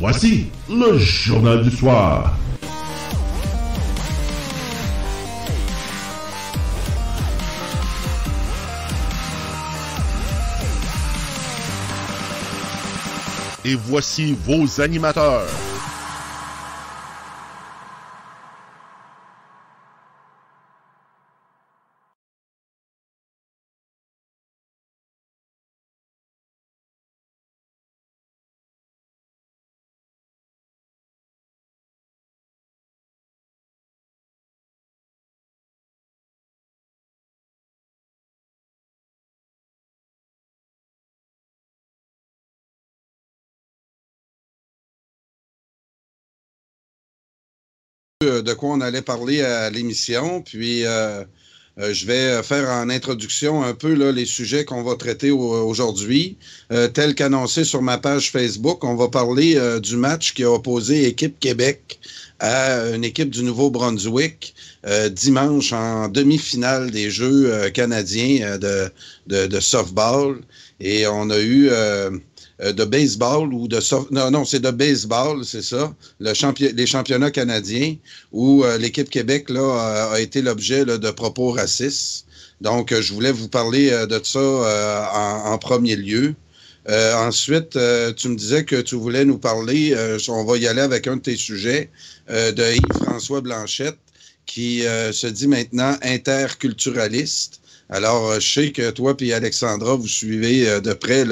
Voici le Journal du Soir. Et voici vos animateurs. De quoi on allait parler à l'émission, puis je vais faire en introduction un peu là, les sujets qu'on va traiter aujourd'hui. Tel qu'annoncé sur ma page Facebook, on va parler du match qui a opposé Équipe Québec à une équipe du Nouveau-Brunswick dimanche en demi-finale des Jeux canadiens de softball. Et on a eu de baseball ou de non, c'est de baseball, c'est ça, les championnats canadiens où l'équipe Québec là, a été l'objet là, de propos racistes. Donc, je voulais vous parler de ça en premier lieu. Ensuite, tu me disais que tu voulais nous parler, on va y aller avec un de tes sujets, de Yves-François Blanchette, qui se dit maintenant interculturaliste. Alors, je sais que toi et Alexandra, vous suivez de près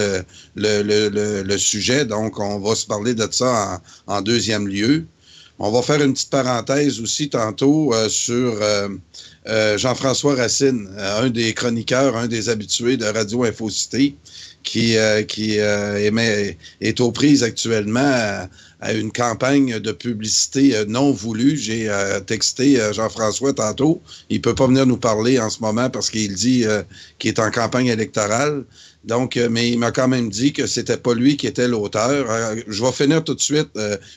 le sujet, donc on va se parler de ça en deuxième lieu. On va faire une petite parenthèse aussi tantôt sur Jean-François Racine, un des chroniqueurs, un des habitués de Radio Infocité, qui est aux prises actuellement à une campagne de publicité non voulue. J'ai texté Jean-François tantôt. Il peut pas venir nous parler en ce moment parce qu'il dit qu'il est en campagne électorale. Donc, mais il m'a quand même dit que c'était pas lui qui était l'auteur. Je vais finir tout de suite,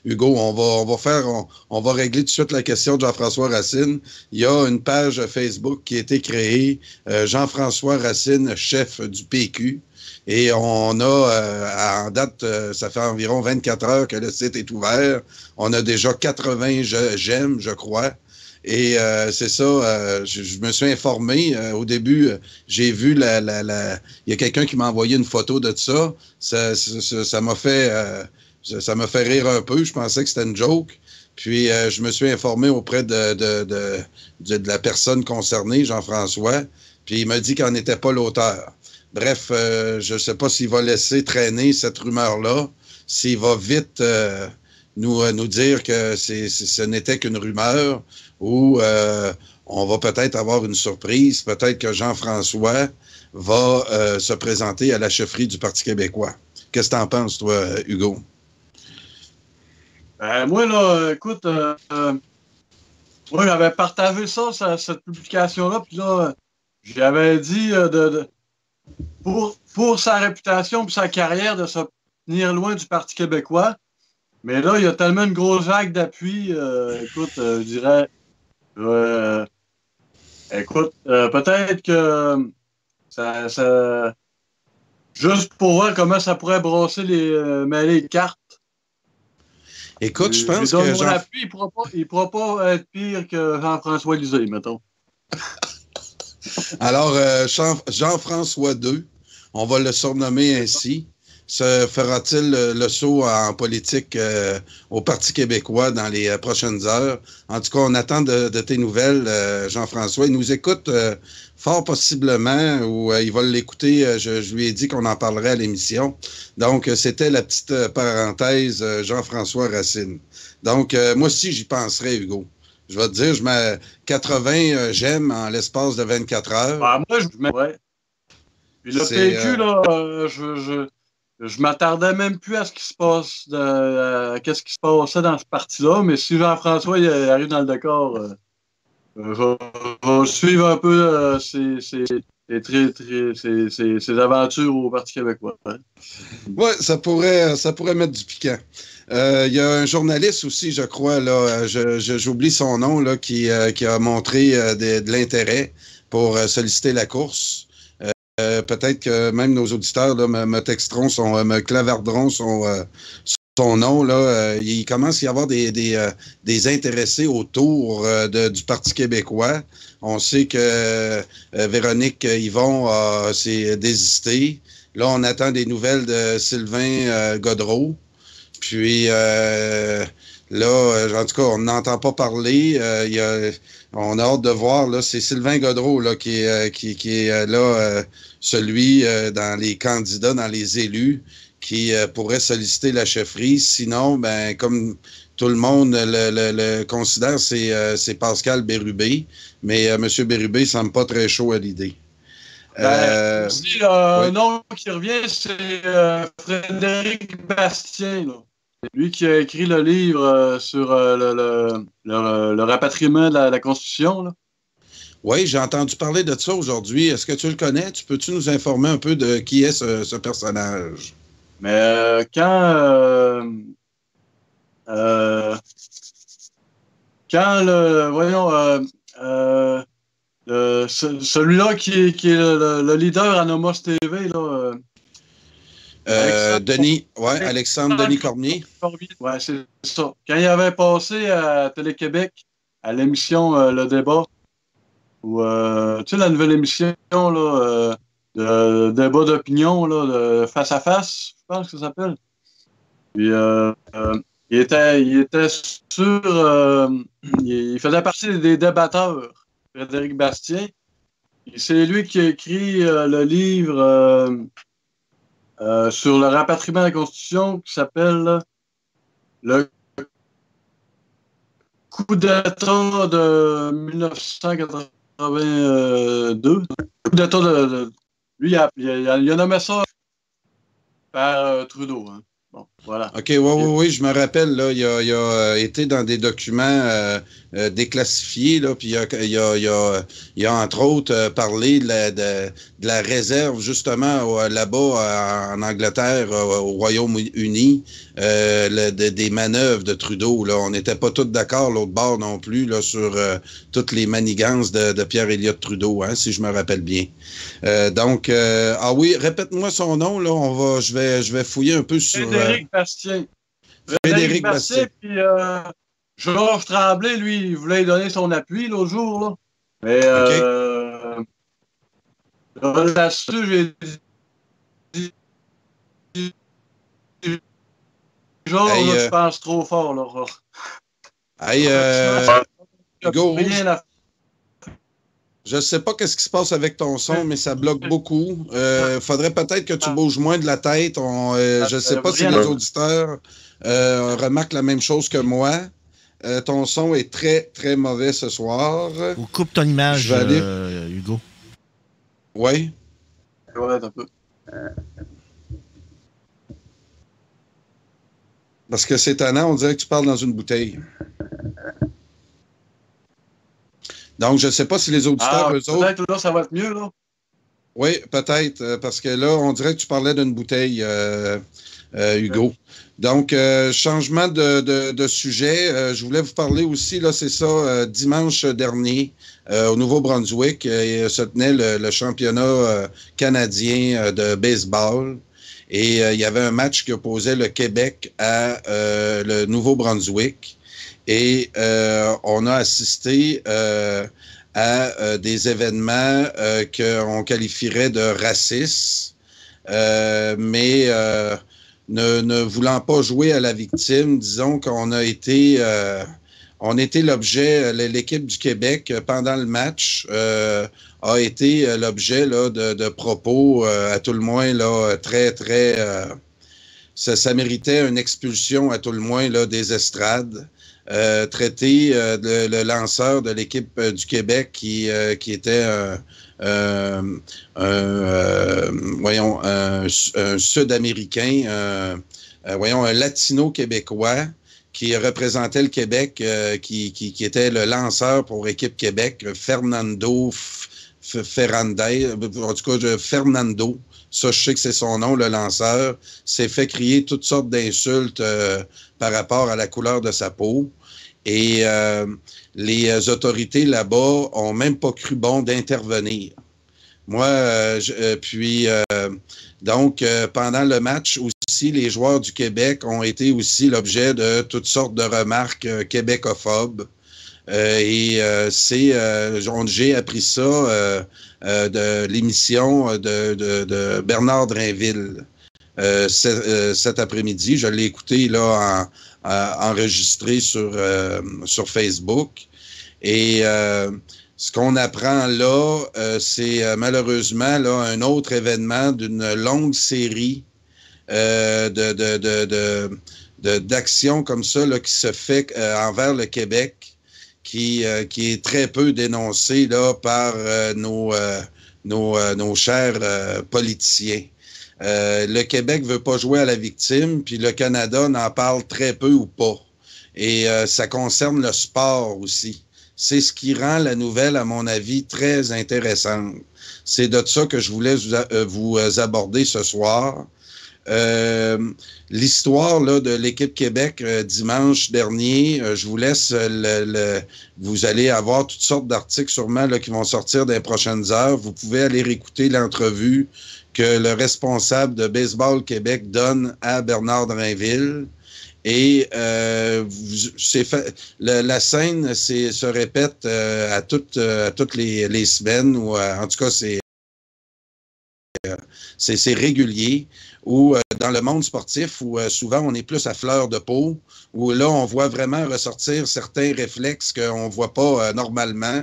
Hugo. On va régler tout de suite la question de Jean-François Racine. Il y a une page Facebook qui a été créée, Jean-François Racine, chef du PQ. Et on a, en date, ça fait environ 24 heures que le site est ouvert. On a déjà 80 j'aime, je crois. Et c'est ça, je me suis informé. Au début, j'ai vu il y a quelqu'un qui m'a envoyé une photo de ça. Ça m'a fait rire un peu. Je pensais que c'était une joke. Puis je me suis informé auprès de la personne concernée, Jean-François. Puis il m'a dit qu'il n'en était pas l'auteur. Bref, je ne sais pas s'il va laisser traîner cette rumeur-là, s'il va vite nous dire que ce n'était qu'une rumeur, ou on va peut-être avoir une surprise. Peut-être que Jean-François va se présenter à la chefferie du Parti québécois. Qu'est-ce que tu en penses, toi, Hugo? Moi, là, écoute, moi, j'avais partagé ça, cette publication-là, puis là, j'avais dit pour sa réputation et sa carrière de se tenir loin du Parti québécois. Mais là, il y a tellement une grosse vague d'appui. Écoute, je dirais... écoute, peut-être que ça... Juste pour voir comment ça pourrait brasser mêler les cartes. Écoute, je pense que... Mon appui, il ne pourra pas être pire que Jean-François Lisée, mettons. Alors, Jean-François II, on va le surnommer ainsi. Se fera-t-il le saut en politique au Parti québécois dans les prochaines heures? En tout cas, on attend de tes nouvelles, Jean-François. Il nous écoute fort possiblement, ou il va l'écouter. Je lui ai dit qu'on en parlerait à l'émission. Donc, c'était la petite parenthèse Jean-François Racine. Donc, moi aussi, j'y penserais, Hugo. Je vais te dire, je mets 80 j'aime en l'espace de 24 heures. Moi, je mets... Ouais. Puis le PQ, là, je m'attardais même plus à ce qui se passe, qu'est-ce qui se passait dans ce parti-là, mais si Jean-François il arrive dans le décor, je vais suivre un peu ses aventures au Parti québécois. Hein. Oui, ça pourrait mettre du piquant. Il y a un journaliste aussi, je crois, là, j'oublie son nom, là, qui a montré de l'intérêt pour solliciter la course. Peut-être que même nos auditeurs là, me texteront, me clavarderont son son nom, là, il commence à y avoir des intéressés autour du Parti québécois. On sait que Véronique Yvon s'est désistée. Là, on attend des nouvelles de Sylvain Gaudreault. Puis là, en tout cas, on n'entend pas parler. On a hâte de voir. Là, c'est Sylvain Gaudreault là, qui est là, celui dans les candidats, dans les élus, qui pourrait solliciter la chefferie. Sinon, ben, comme tout le monde le considère, c'est Pascal Bérubé. Mais M. Bérubé ne semble pas très chaud à l'idée. Aussi, un nom qui revient, c'est Frédéric Bastien. Là. C'est lui qui a écrit le livre sur le rapatriement de la Constitution. Là. Oui, j'ai entendu parler de ça aujourd'hui. Est-ce que tu le connais? Peux-tu nous informer un peu de qui est ce personnage? Mais quand celui-là qui est le leader à Nomos TV, là, Alexandre Denis Cormier. Oui, c'est ça. Quand il avait passé à Télé-Québec, à l'émission Le Débat, ou tu sais, la nouvelle émission là, de débat d'opinion, là, de face à face, je pense que ça s'appelle. Puis il était sur. Il faisait partie des débatteurs, Frédéric Bastien. C'est lui qui a écrit le livre sur le rapatriement de la Constitution qui s'appelle Le coup d'État de 1982. Coup d'État de lui, il a nommé ça par Trudeau. Hein. Bon, voilà. OK, oui, je me rappelle, là, il a été dans des documents déclassifiés, là, puis il a entre autres parlé de la réserve, justement, là-bas en Angleterre, au Royaume-Uni, des manœuvres de Trudeau. Là. On n'était pas tous d'accord, l'autre bord non plus, là, sur toutes les manigances de Pierre-Éliott Trudeau, hein, si je me rappelle bien. Donc, répète-moi son nom, là, je vais fouiller un peu sur... Frédéric Bastien. Frédéric Bastien, puis Georges Tremblay, lui, il voulait lui donner son appui l'autre jour, là. Mais là-dessus, j'ai dit Georges, je pense trop fort, là. Hugo, je ne sais pas qu'est-ce qui se passe avec ton son, mais ça bloque beaucoup. Faudrait peut-être que tu bouges moins de la tête. Je ne sais pas si les auditeurs remarquent la même chose que moi. Ton son est très, très mauvais ce soir. Ou coupe ton image, Hugo. Oui. Ouais, un peu. Parce que c'est étonnant, on dirait que tu parles dans une bouteille. Donc, je ne sais pas si les auditeurs, eux autres... Peut-être là, ça va être mieux, là. Oui, peut-être, parce que là, on dirait que tu parlais d'une bouteille, Hugo. Donc, changement de sujet. Je voulais vous parler aussi, là, c'est ça, dimanche dernier, au Nouveau-Brunswick, se tenait le championnat canadien de baseball. Et il y avait un match qui opposait le Québec à le Nouveau-Brunswick. Et on a assisté à des événements qu'on qualifierait de racistes, mais ne voulant pas jouer à la victime, disons qu'on a été... on était l'objet, l'équipe du Québec, pendant le match, a été l'objet là, de propos, à tout le moins, là, très, très... ça méritait une expulsion, à tout le moins, là, des estrades. Traité le lanceur de l'équipe du Québec qui était un Sud-Américain, un Latino-Québécois qui représentait le Québec, qui était le lanceur pour équipe Québec, Fernando Ferrandez, en tout cas Fernando. Ça, je sais que c'est son nom, le lanceur. S'est fait crier toutes sortes d'insultes par rapport à la couleur de sa peau. Et les autorités là-bas ont même pas cru bon d'intervenir. Moi, donc, pendant le match aussi, les joueurs du Québec ont été aussi l'objet de toutes sortes de remarques québécophobes. J'ai appris ça de l'émission de Bernard Drainville cet après-midi. Je l'ai écouté là enregistré sur Facebook. Et ce qu'on apprend là, c'est malheureusement là un autre événement d'une longue série d'actions comme ça là, qui se fait envers le Québec, qui est très peu dénoncé là par nos chers politiciens. Le Québec veut pas jouer à la victime, puis le Canada n'en parle très peu ou pas. Et ça concerne le sport aussi. C'est ce qui rend la nouvelle, à mon avis, très intéressante. C'est de ça que je voulais vous aborder ce soir. L'histoire là, de l'équipe Québec dimanche dernier, je vous laisse vous allez avoir toutes sortes d'articles sûrement là, qui vont sortir dans les prochaines heures. Vous pouvez aller réécouter l'entrevue que le responsable de Baseball Québec donne à Bernard Drainville. Et la scène se répète à toutes les semaines, ou en tout cas c'est régulier, ou dans le monde sportif où souvent on est plus à fleur de peau, où là on voit vraiment ressortir certains réflexes qu'on ne voit pas normalement.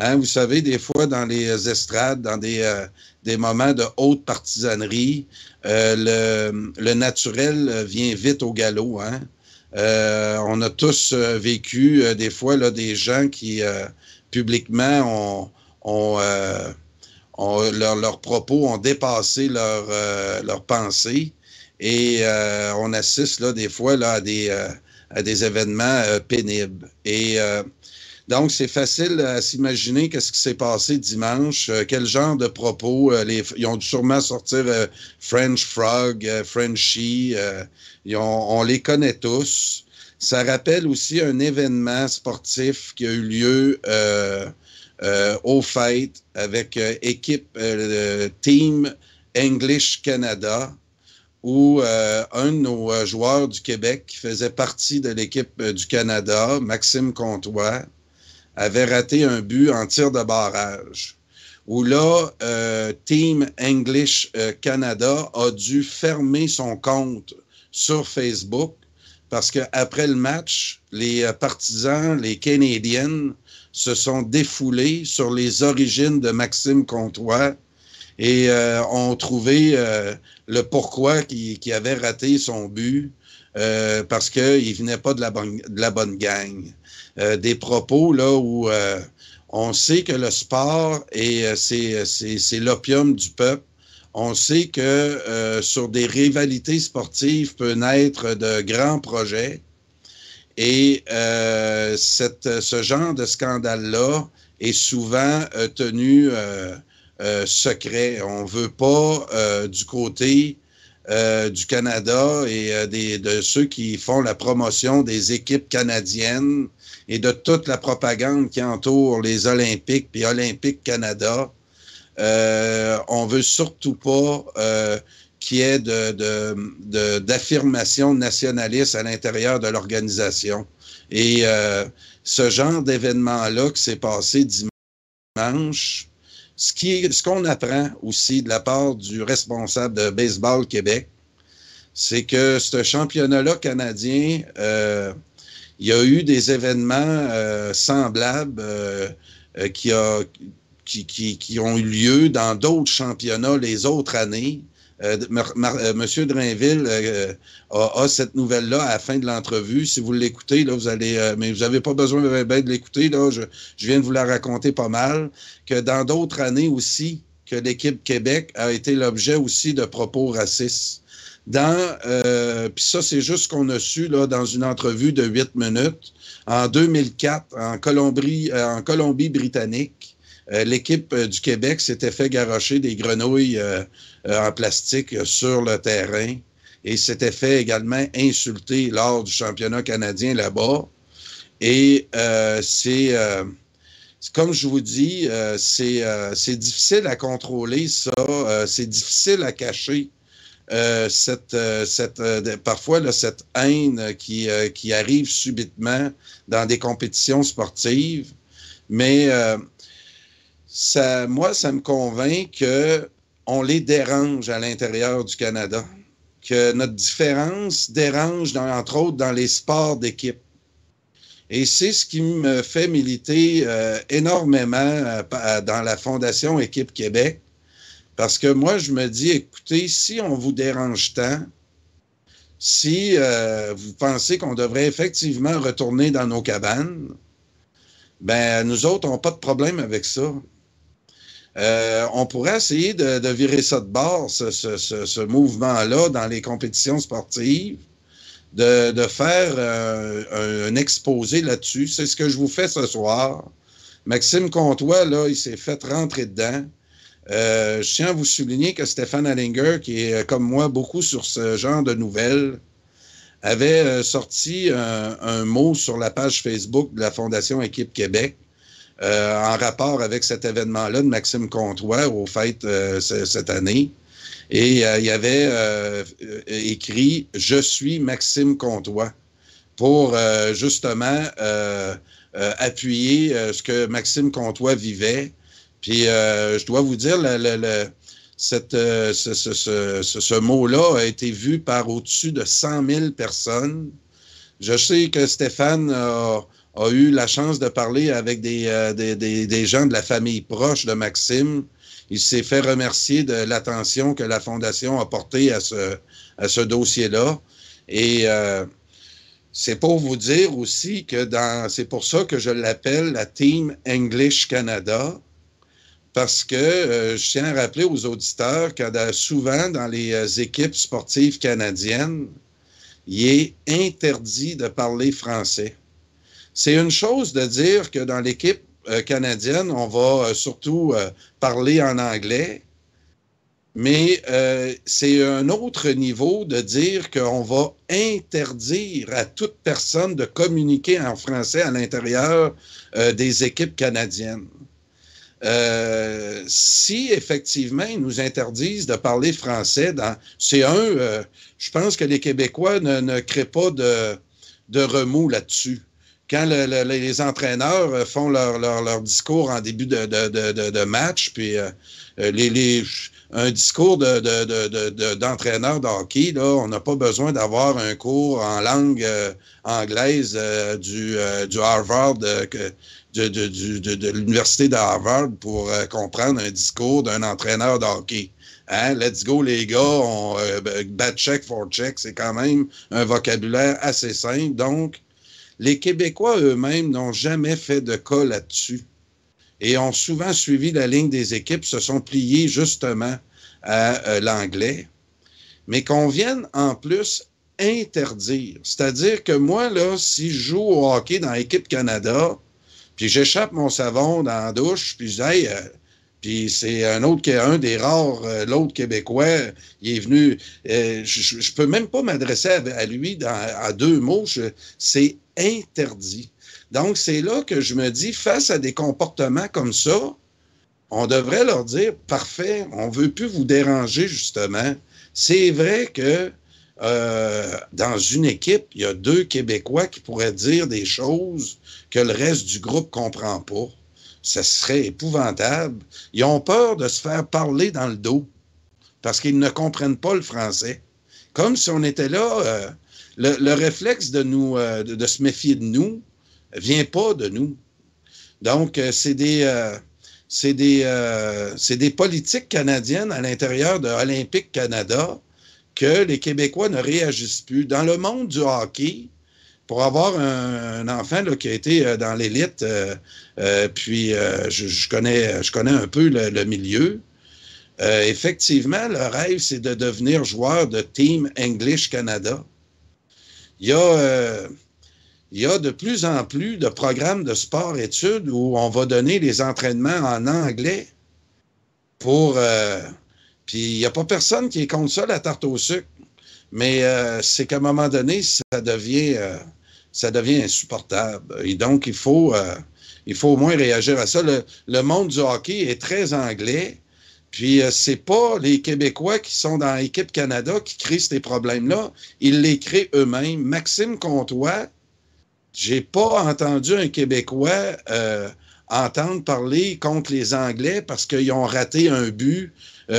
Hein, vous savez, des fois dans les estrades, dans des moments de haute partisanerie, le naturel vient vite au galop. Hein? On a tous vécu des fois là, des gens qui publiquement leurs propos ont dépassé leurs pensées, et on assiste là, des fois là, à des événements pénibles. Et donc, c'est facile à s'imaginer qu'est-ce qui s'est passé dimanche, quel genre de propos. Ils ont dû sûrement sortir French Frog, Frenchie, on les connaît tous. Ça rappelle aussi un événement sportif qui a eu lieu au Fête avec équipe Team English Canada, où un de nos joueurs du Québec qui faisait partie de l'équipe du Canada, Maxime Comtois, avait raté un but en tir de barrage, où là, Team English Canada a dû fermer son compte sur Facebook parce qu'après le match, les partisans, les Canadiens, se sont défoulés sur les origines de Maxime Comtois et ont trouvé le pourquoi qu'il avait raté son but, parce qu'il venait pas de la bonne gang. Des propos là où on sait que le sport c'est l'opium du peuple. On sait que sur des rivalités sportives peut naître de grands projets, et ce genre de scandale-là est souvent tenu secret. On ne veut pas du côté du Canada et de ceux qui font la promotion des équipes canadiennes et de toute la propagande qui entoure les Olympiques puis Olympique Canada. On veut surtout pas qu'il y ait d'affirmation nationaliste à l'intérieur de l'organisation. Et ce genre d'événement-là qui s'est passé dimanche, ce qu'on apprend aussi de la part du responsable de Baseball Québec, c'est que ce championnat-là canadien, il y a eu des événements semblables qui ont eu lieu dans d'autres championnats les autres années. Monsieur Drainville a cette nouvelle-là à la fin de l'entrevue. Si vous l'écoutez, là, mais vous n'avez pas besoin de l'écouter. Là, je viens de vous la raconter pas mal. Que dans d'autres années aussi, que l'équipe Québec a été l'objet aussi de propos racistes. Puis ça, c'est juste ce qu'on a su là, dans une entrevue de 8 minutes. En 2004, en Colombie-Britannique, l'équipe du Québec s'était fait garrocher des grenouilles en plastique sur le terrain et s'était fait également insulter lors du championnat canadien là-bas. Et comme je vous dis, c'est difficile à contrôler, ça. C'est difficile à cacher. Parfois, là, cette haine qui arrive subitement dans des compétitions sportives. Mais moi, ça me convainc qu'on les dérange à l'intérieur du Canada. Que notre différence dérange, entre autres, dans les sports d'équipe. Et c'est ce qui me fait militer énormément dans la Fondation Équipe Québec. Parce que moi, je me dis, écoutez, si on vous dérange tant, si vous pensez qu'on devrait effectivement retourner dans nos cabanes, ben nous autres, on n'a pas de problème avec ça. On pourrait essayer de virer ça de bord, ce mouvement-là, dans les compétitions sportives, de faire un exposé là-dessus. C'est ce que je vous fais ce soir. Maxime Comtois, là, il s'est fait rentrer dedans. Je tiens à vous souligner que Stéphane Hallinger, qui est comme moi beaucoup sur ce genre de nouvelles, avait sorti un mot sur la page Facebook de la Fondation Équipe Québec en rapport avec cet événement-là de Maxime Comtois aux fêtes cette année. Et il avait écrit « Je suis Maxime Comtois » pour justement appuyer ce que Maxime Comtois vivait. Puis, je dois vous dire, ce mot-là a été vu par au-dessus de 100 000 personnes. Je sais que Stéphane a eu la chance de parler avec des gens de la famille proche de Maxime. Il s'est fait remercier de l'attention que la Fondation a portée à ce dossier-là. Et c'est pour vous dire aussi que c'est pour ça que je l'appelle la Team English Canada. Parce que je tiens à rappeler aux auditeurs que souvent dans les équipes sportives canadiennes, il est interdit de parler français. C'est une chose de dire que dans l'équipe canadienne, on va surtout parler en anglais, mais c'est un autre niveau de dire qu'on va interdire à toute personne de communiquer en français à l'intérieur des équipes canadiennes. Si effectivement ils nous interdisent de parler français, je pense que les Québécois ne créent pas de remous là-dessus. Quand les entraîneurs font leur discours en début de match, puis un discours d'entraîneur de hockey, là, on n'a pas besoin d'avoir un cours en langue anglaise du Harvard, de l'université de Harvard pour comprendre un discours d'un entraîneur de hockey. Hein? Let's go, les gars, bad check, for check, c'est quand même un vocabulaire assez simple. Donc, les Québécois eux-mêmes n'ont jamais fait de cas là-dessus et ont souvent suivi la ligne des équipes, se sont pliés justement à l'anglais, mais qu'on vienne en plus interdire. C'est-à-dire que moi, là, si je joue au hockey dans l'équipe Canada, puis j'échappe mon savon dans la douche, puis je dis, hey, puis c'est un des rares, l'autre Québécois, il est venu, je peux même pas m'adresser à lui à deux mots, c'est interdit. Donc, c'est là que je me dis, face à des comportements comme ça, on devrait leur dire, parfait, on veut plus vous déranger, justement. C'est vrai que dans une équipe, il y a deux Québécois qui pourraient dire des choses que le reste du groupe comprend pas. Ça serait épouvantable. Ils ont peur de se faire parler dans le dos parce qu'ils ne comprennent pas le français. Comme si on était là, le réflexe de se méfier de nous vient pas de nous. Donc, c'est des politiques canadiennes à l'intérieur de Olympique Canada que les Québécois ne réagissent plus. Dans le monde du hockey, pour avoir un enfant là, qui a été dans l'élite, puis je connais un peu le milieu, effectivement, le rêve, c'est de devenir joueur de Team English Canada. Il y a de plus en plus de programmes de sport-études où on va donner les entraînements en anglais pour... puis il n'y a pas personne qui est contre ça, la tarte au sucre. Mais c'est qu'à un moment donné, ça devient insupportable. Et donc, il faut il faut au moins réagir à ça. Le monde du hockey est très anglais. Puis, c'est pas les Québécois qui sont dans l'équipe Canada qui créent ces problèmes-là. Ils les créent eux-mêmes. Maxime Comtois, j'ai pas entendu un Québécois entendre parler contre les Anglais parce qu'ils ont raté un but,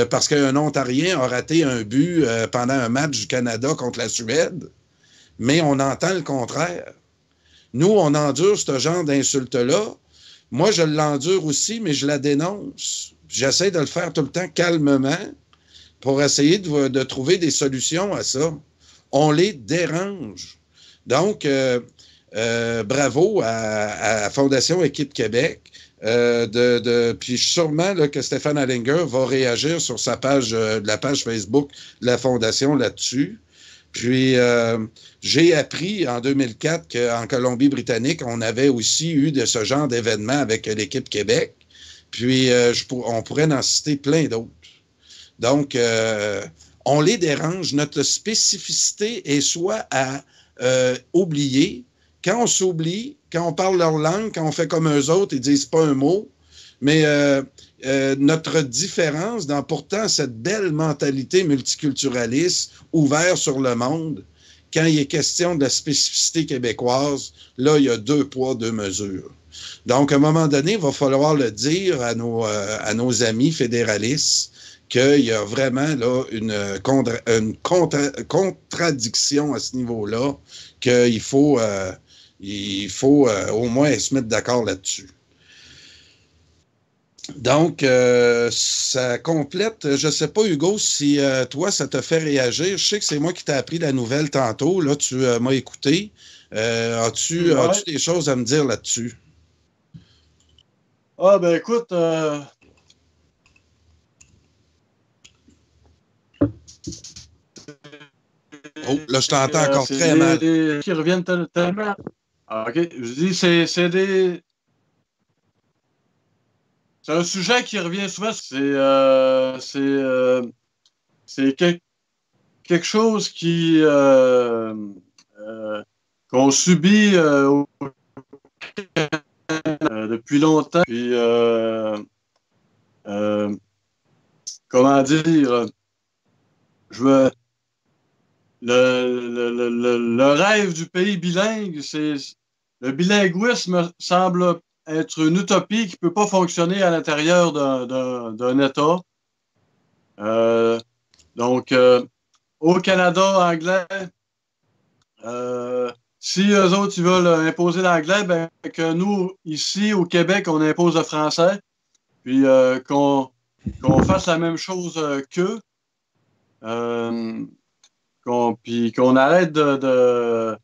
parce qu'un Ontarien a raté un but pendant un match du Canada contre la Suède. Mais on entend le contraire. Nous, on endure ce genre d'insulte-là. Moi, je l'endure aussi, mais je la dénonce. J'essaie de le faire tout le temps calmement pour essayer de trouver des solutions à ça. On les dérange. Donc, bravo à la Fondation Équipe Québec. Puis sûrement là, que Stéphane Hallinger va réagir sur sa page, de la page Facebook de la Fondation là-dessus. Puis, j'ai appris en 2004 qu'en Colombie-Britannique, on avait aussi eu de ce genre d'événements avec l'équipe Québec. Puis, on pourrait en citer plein d'autres. Donc, on les dérange. Notre spécificité est soit à oublier. Quand on s'oublie, quand on parle leur langue, quand on fait comme eux autres, ils disent pas un mot. Mais notre différence dans pourtant cette belle mentalité multiculturaliste, ouverte sur le monde, quand il est question de la spécificité québécoise, là, il y a 2 poids, 2 mesures. Donc, à un moment donné, il va falloir le dire à nos amis fédéralistes qu'il y a vraiment là, une contradiction à ce niveau-là, qu'il faut, au moins se mettre d'accord là-dessus. Donc, ça complète. Je ne sais pas, Hugo, si toi, ça te fait réagir. Je sais que c'est moi qui t'ai appris la nouvelle tantôt. Là, tu m'as écouté. As-tu des choses à me dire là-dessus? Ah, ben écoute, Oh, là, je t'entends encore très mal. Qui reviennent tellement. Ah, OK. Je dis, c'est un sujet qui revient souvent. C'est quelque chose qu'on subit depuis longtemps. Puis, comment dire, le rêve du pays bilingue, le bilinguisme semble être une utopie qui ne peut pas fonctionner à l'intérieur d'un État. Donc, au Canada anglais, si eux autres ils veulent imposer l'anglais, ben, que nous, ici, au Québec, on impose le français, puis qu'on fasse la même chose qu'eux, puis qu'on arrête de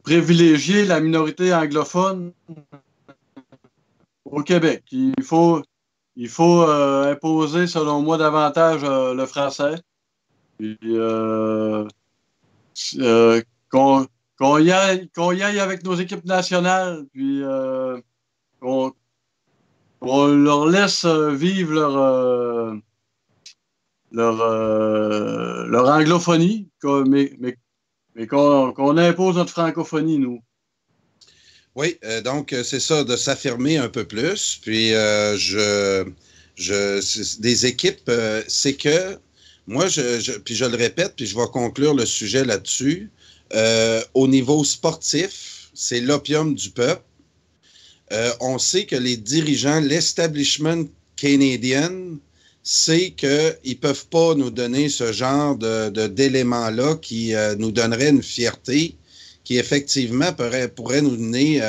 privilégier la minorité anglophone au Québec. Il faut imposer, selon moi, davantage le français. Puis, qu'on y aille avec nos équipes nationales, puis qu'on leur laisse vivre leur anglophonie, mais qu'on impose notre francophonie, nous. Oui, donc c'est ça, de s'affirmer un peu plus. Puis des équipes, c'est que moi, puis je le répète, puis je vais conclure le sujet là-dessus. Au niveau sportif, c'est l'opium du peuple. On sait que les dirigeants, l'establishment canadien, c'est qu'ils ne peuvent pas nous donner ce genre d'éléments-là qui nous donnerait une fierté qui, effectivement, pourrait nous donner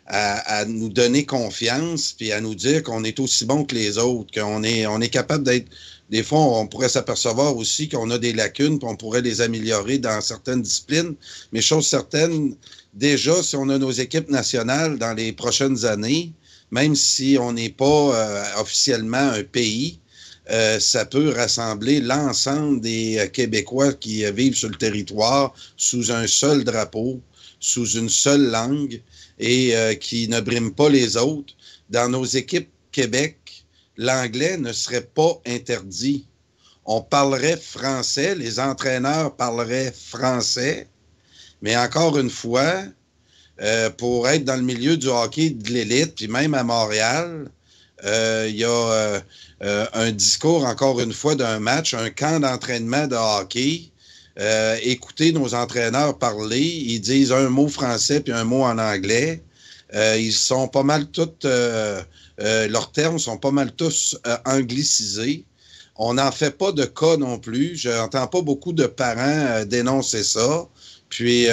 à nous donner confiance puis à nous dire qu'on est aussi bon que les autres, qu'on est capable d'être... Des fois, on pourrait s'apercevoir aussi qu'on a des lacunes puis on pourrait les améliorer dans certaines disciplines. Mais chose certaine, déjà, si on a nos équipes nationales dans les prochaines années, même si on n'est pas officiellement un pays, ça peut rassembler l'ensemble des Québécois qui vivent sur le territoire sous un seul drapeau, sous une seule langue et qui ne briment pas les autres. Dans nos équipes Québec, l'anglais ne serait pas interdit. On parlerait français, les entraîneurs parleraient français, mais encore une fois, pour être dans le milieu du hockey de l'élite, puis même à Montréal, il y a un discours, encore une fois, d'un match, un camp d'entraînement de hockey. Écoutez nos entraîneurs parler, ils disent un mot français puis un mot en anglais. Ils sont pas mal tous, leurs termes sont pas mal tous anglicisés. On n'en fait pas de cas non plus. Je n'entends pas beaucoup de parents dénoncer ça. Puis,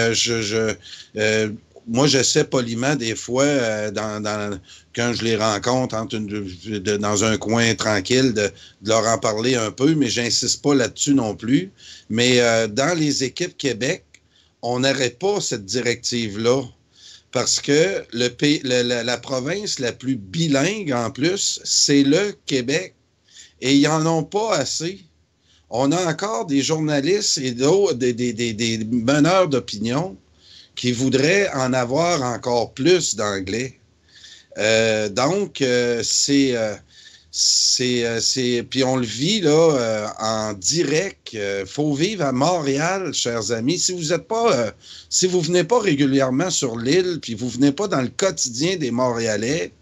moi, j'essaie poliment des fois, quand je les rencontre dans un coin tranquille, de leur en parler un peu, mais j'insiste pas là-dessus non plus. Mais dans les équipes Québec, on n'aurait pas cette directive-là. Parce que la province la plus bilingue, en plus, c'est le Québec. Et ils n'en ont pas assez. On a encore des journalistes et des meneurs d'opinion qui voudraient en avoir encore plus d'anglais. Donc, puis on le vit là en direct. Faut vivre à Montréal, chers amis. Si vous venez pas régulièrement sur l'île, puis vous venez pas dans le quotidien des Montréalais,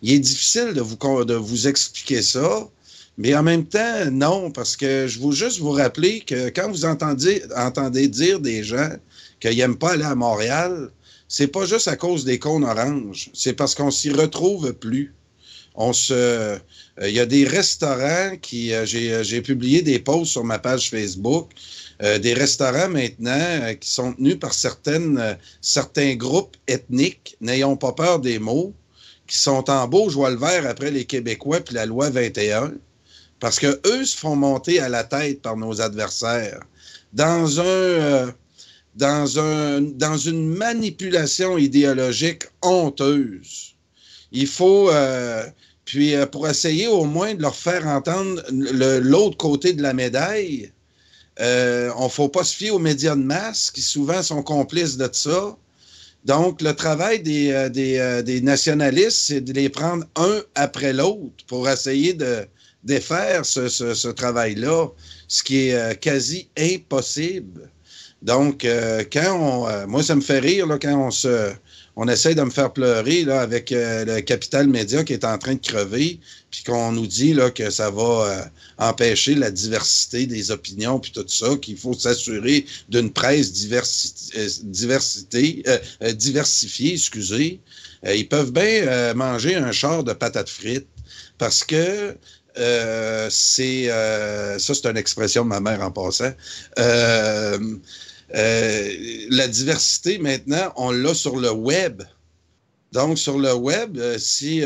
il est difficile de vous expliquer ça. Mais en même temps, non, parce que je veux juste vous rappeler que quand vous entendez dire des gens qu'ils n'aiment pas aller à Montréal, c'est pas juste à cause des cônes oranges, c'est parce qu'on s'y retrouve plus. Il y a des restaurants j'ai publié des posts sur ma page Facebook, des restaurants maintenant qui sont tenus par certains groupes ethniques, n'ayons pas peur des mots, qui sont en beau joie le vert après les Québécois puis la loi 21. Parce qu'eux se font monter à la tête par nos adversaires dans une manipulation idéologique honteuse. Il faut, pour essayer au moins de leur faire entendre l'autre côté de la médaille, on ne faut pas se fier aux médias de masse qui souvent sont complices de ça. Donc, le travail des nationalistes, c'est de les prendre un après l'autre pour essayer de défaire ce travail-là, ce qui est quasi impossible. Donc, moi, ça me fait rire là, quand on essaie de me faire pleurer là, avec le Capital Média qui est en train de crever, puis qu'on nous dit là, que ça va empêcher la diversité des opinions, puis tout ça, qu'il faut s'assurer d'une presse diversifiée, excusez. Ils peuvent bien manger un char de patates frites, parce que ça, c'est une expression de ma mère en passant. La diversité, maintenant, on l'a sur le web. Donc, sur le web, si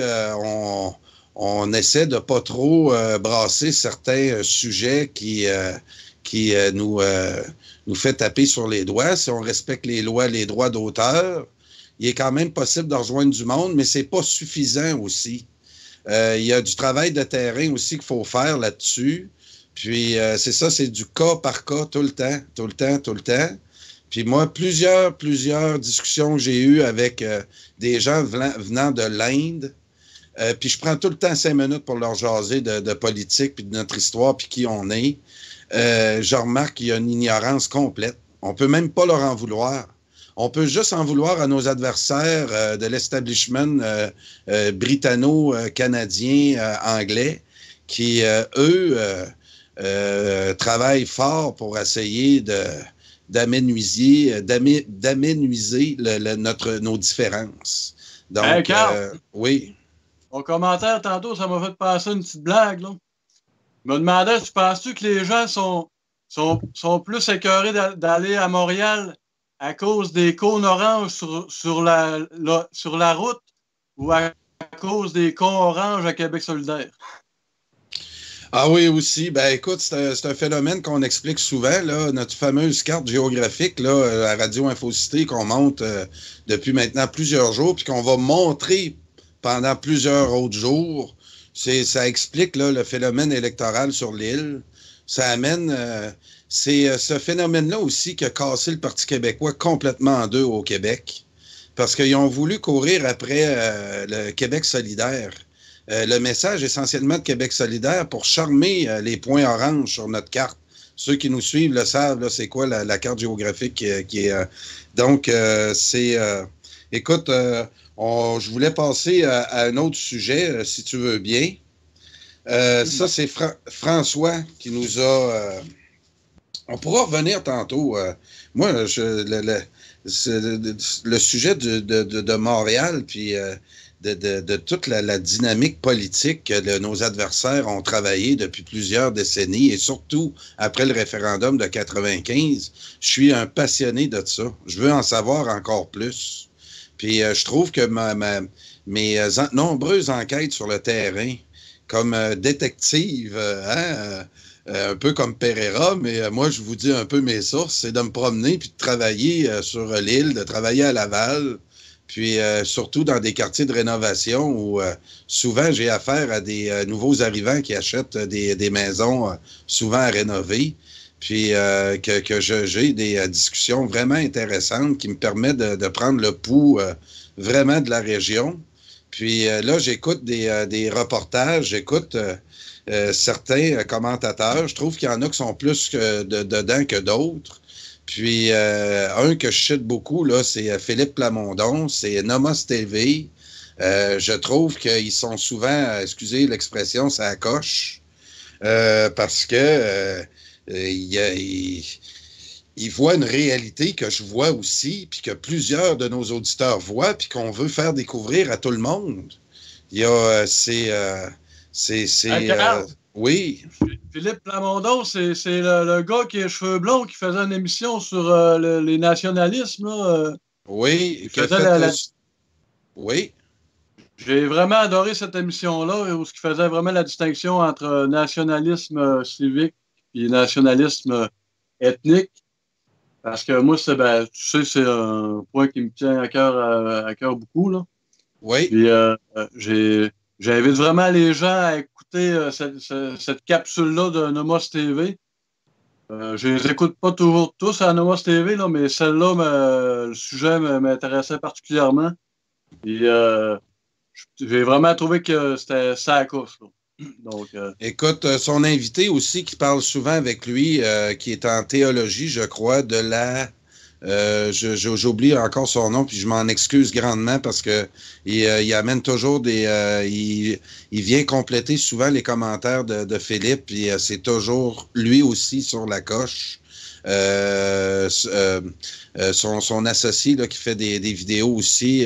on essaie de pas trop brasser certains sujets qui nous fait taper sur les doigts, si on respecte les droits d'auteur, il est quand même possible de rejoindre du monde, mais c'est pas suffisant aussi. Il y a du travail de terrain aussi qu'il faut faire là-dessus. Puis, c'est ça, c'est du cas par cas tout le temps. Puis moi, plusieurs discussions que j'ai eues avec des gens venant de l'Inde, puis je prends tout le temps 5 minutes pour leur jaser de politique, puis de notre histoire, puis qui on est. Je remarque qu'il y a une ignorance complète. On peut même pas leur en vouloir. On peut juste en vouloir à nos adversaires de l'establishment britanno-canadien anglais qui, eux, travaillent fort pour essayer d'aménuiser nos différences. Donc, hey, Carl, oui. Mon commentaire tantôt, ça m'a fait passer une petite blague. Là. Je me demandais, penses-tu que les gens sont plus écœurés d'aller à Montréal à cause des cônes oranges sur la route ou à cause des cônes oranges à Québec solidaire? Ah oui, aussi. Ben écoute, c'est un phénomène qu'on explique souvent, là, notre fameuse carte géographique là, à Radio Infocité qu'on monte depuis maintenant plusieurs jours, puis qu'on va montrer pendant plusieurs autres jours. Ça explique là, le phénomène électoral sur l'île. Ça amène... c'est ce phénomène-là aussi qui a cassé le Parti québécois complètement en deux au Québec, parce qu'ils ont voulu courir après le Québec solidaire. Le message essentiellement de Québec solidaire pour charmer les points oranges sur notre carte. Ceux qui nous suivent le savent, là, c'est quoi la carte géographique qui est... donc, Écoute, je voulais passer à un autre sujet, si tu veux bien. Ça, c'est François qui nous a... on pourra revenir tantôt. Moi, le sujet de Montréal, puis de toute la dynamique politique que nos adversaires ont travaillé depuis plusieurs décennies, et surtout après le référendum de 95, je suis un passionné de ça. Je veux en savoir encore plus. Puis je trouve que mes nombreuses enquêtes sur le terrain, comme détective, un peu comme Pereira, mais moi, je vous dis un peu mes sources, c'est de me promener puis de travailler sur l'île, de travailler à Laval, puis surtout dans des quartiers de rénovation où souvent j'ai affaire à des nouveaux arrivants qui achètent des maisons souvent à rénover, puis que j'ai des discussions vraiment intéressantes qui me permettent de prendre le pouls vraiment de la région. Puis là, j'écoute des reportages, j'écoute certains commentateurs. Je trouve qu'il y en a qui sont plus dedans que d'autres. Puis un que je cite beaucoup, là, c'est Philippe Plamondon, c'est Nomos TV. Je trouve qu'ils sont souvent, excusez l'expression, ça coche, parce que il voit une réalité que je vois aussi, puis que plusieurs de nos auditeurs voient, puis qu'on veut faire découvrir à tout le monde. Il y a oui. Philippe Plamondon, c'est le gars qui a les cheveux blonds qui faisait une émission sur les nationalismes. Là, oui. Oui. J'ai vraiment adoré cette émission-là, où il faisait vraiment la distinction entre nationalisme civique et nationalisme ethnique. Parce que moi, tu sais, c'est un point qui me tient à cœur beaucoup, là. Oui. Puis j'invite vraiment les gens à écouter cette capsule-là de Nomos TV. Je les écoute pas toujours tous à Nomos TV, là, mais celle-là, le sujet m'intéressait particulièrement. Et j'ai vraiment trouvé que c'était ça à course, là. Donc, écoute, son invité aussi qui parle souvent avec lui, qui est en théologie, je crois, de la... j'oublie encore son nom, puis je m'en excuse grandement parce que il amène toujours il vient compléter souvent les commentaires de Philippe, puis c'est toujours lui aussi sur la coche. Son associé là, qui fait des vidéos aussi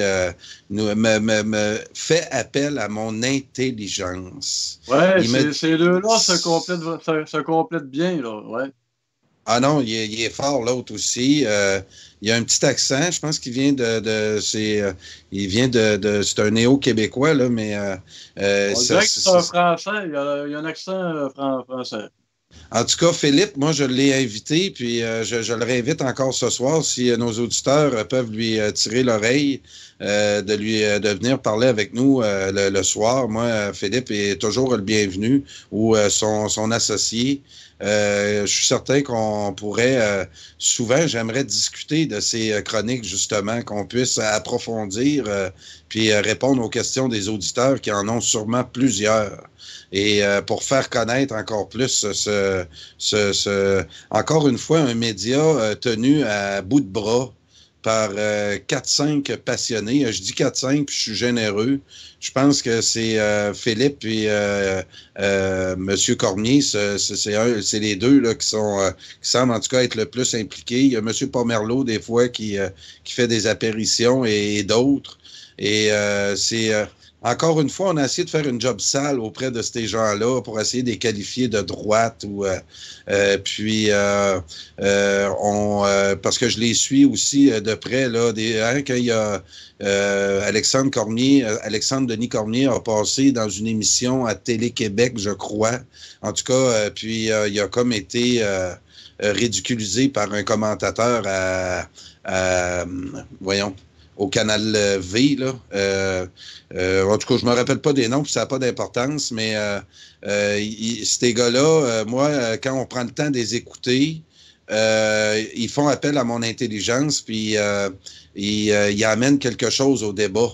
me fait appel à mon intelligence. Ouais, ces deux-là se complètent bien, là, ouais. Ah non, il est fort, l'autre aussi. Il a un petit accent, je pense qu'il vient c'est un néo-québécois, là, mais... on dirait que c'est un français, il y a un accent français. En tout cas, Philippe, moi, je l'ai invité, puis je le réinvite encore ce soir, si nos auditeurs peuvent lui tirer l'oreille, de venir parler avec nous le soir. Moi, Philippe est toujours le bienvenu, ou son associé. Je suis certain qu'on pourrait, souvent, j'aimerais discuter de ces chroniques, justement, qu'on puisse approfondir, puis répondre aux questions des auditeurs qui en ont sûrement plusieurs. Et pour faire connaître encore plus encore une fois, un média tenu à bout de bras par 4-5 passionnés. Je dis 4-5, puis je suis généreux. Je pense que c'est Philippe et M. Cormier, c'est les deux là, qui semblent en tout cas être le plus impliqués. Il y a M. Pomerleau, des fois, qui fait des apparitions et d'autres. Et c'est... encore une fois, on a essayé de faire une job sale auprès de ces gens-là pour essayer de les qualifier de droite ou parce que je les suis aussi de près là. Quand il y a Alexandre Denis Cormier a passé dans une émission à Télé-Québec, je crois. En tout cas, puis il a comme été ridiculisé par un commentateur au Canal V, là. En tout cas, je me rappelle pas des noms, puis ça n'a pas d'importance, mais ces gars-là, moi, quand on prend le temps de les écouter, ils font appel à mon intelligence, puis ils amènent quelque chose au débat.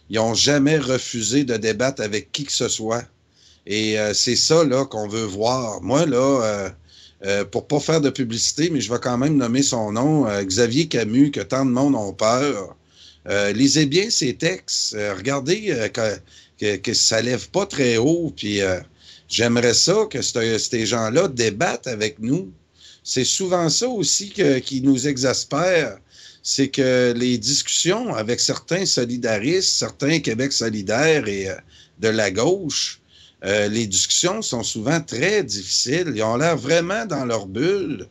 Ils n'ont jamais refusé de débattre avec qui que ce soit. Et c'est ça, là, qu'on veut voir. Moi, là... pour pas faire de publicité, mais je vais quand même nommer son nom, Xavier Camus, que tant de monde ont peur. Lisez bien ces textes. Regardez que ça lève pas très haut. Puis j'aimerais ça que ces gens-là débattent avec nous. C'est souvent ça aussi qui nous exaspère. C'est que les discussions avec certains solidaristes, certains Québec solidaire et de la gauche, les discussions sont souvent très difficiles. Ils ont l'air vraiment dans leur bulle.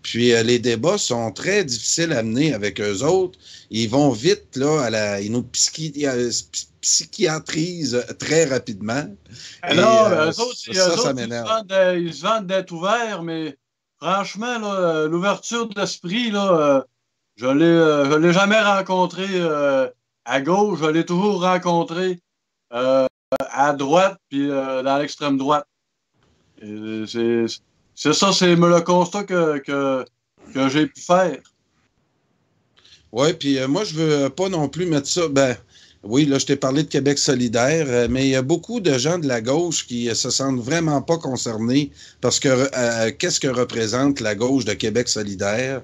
Puis les débats sont très difficiles à mener avec eux autres. Ils vont vite, là, ils nous psychiatrisent très rapidement. Alors, eux autres, ça m'énerve. Ils se vendent d'être ouverts, mais franchement, là, l'ouverture d'esprit, là, je l'ai jamais rencontré à gauche, je l'ai toujours rencontré à droite, puis dans l'extrême droite. C'est ça, c'est le constat que j'ai pu faire. Oui, puis moi, je veux pas non plus mettre ça. Ben, oui, là, je t'ai parlé de Québec solidaire, mais il y a beaucoup de gens de la gauche qui se sentent vraiment pas concernés parce que qu'est-ce que représente la gauche de Québec solidaire?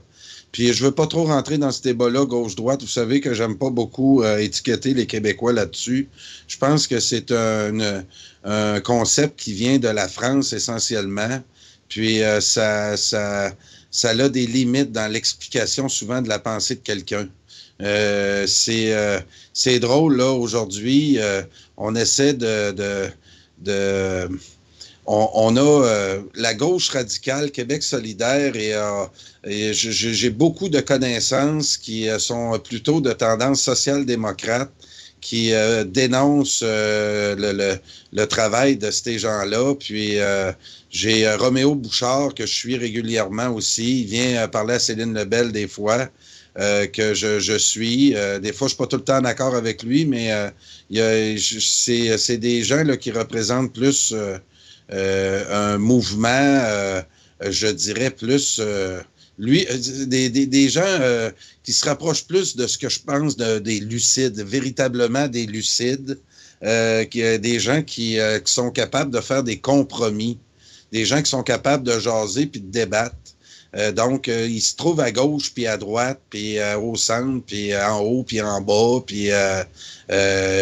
Puis je veux pas trop rentrer dans ce débat-là, gauche-droite. Vous savez que j'aime pas beaucoup étiqueter les Québécois là-dessus. Je pense que c'est un concept qui vient de la France essentiellement. Puis ça a des limites dans l'explication souvent de la pensée de quelqu'un. C'est drôle, là, aujourd'hui, on essaie on a la gauche radicale, Québec solidaire, et j'ai beaucoup de connaissances qui sont plutôt de tendance social-démocrate, qui dénoncent le travail de ces gens-là. Puis j'ai Roméo Bouchard, que je suis régulièrement aussi. Il vient parler à Céline Lebel des fois, que je suis. Des fois, je ne suis pas tout le temps en accord avec lui, mais c'est des gens là, qui représentent plus un mouvement, je dirais plus... des gens qui se rapprochent plus de ce que je pense des lucides, véritablement des lucides, des gens qui sont capables de faire des compromis, des gens qui sont capables de jaser puis de débattre. Donc, ils se trouvent à gauche, puis à droite, puis au centre, puis en haut, puis en bas, puis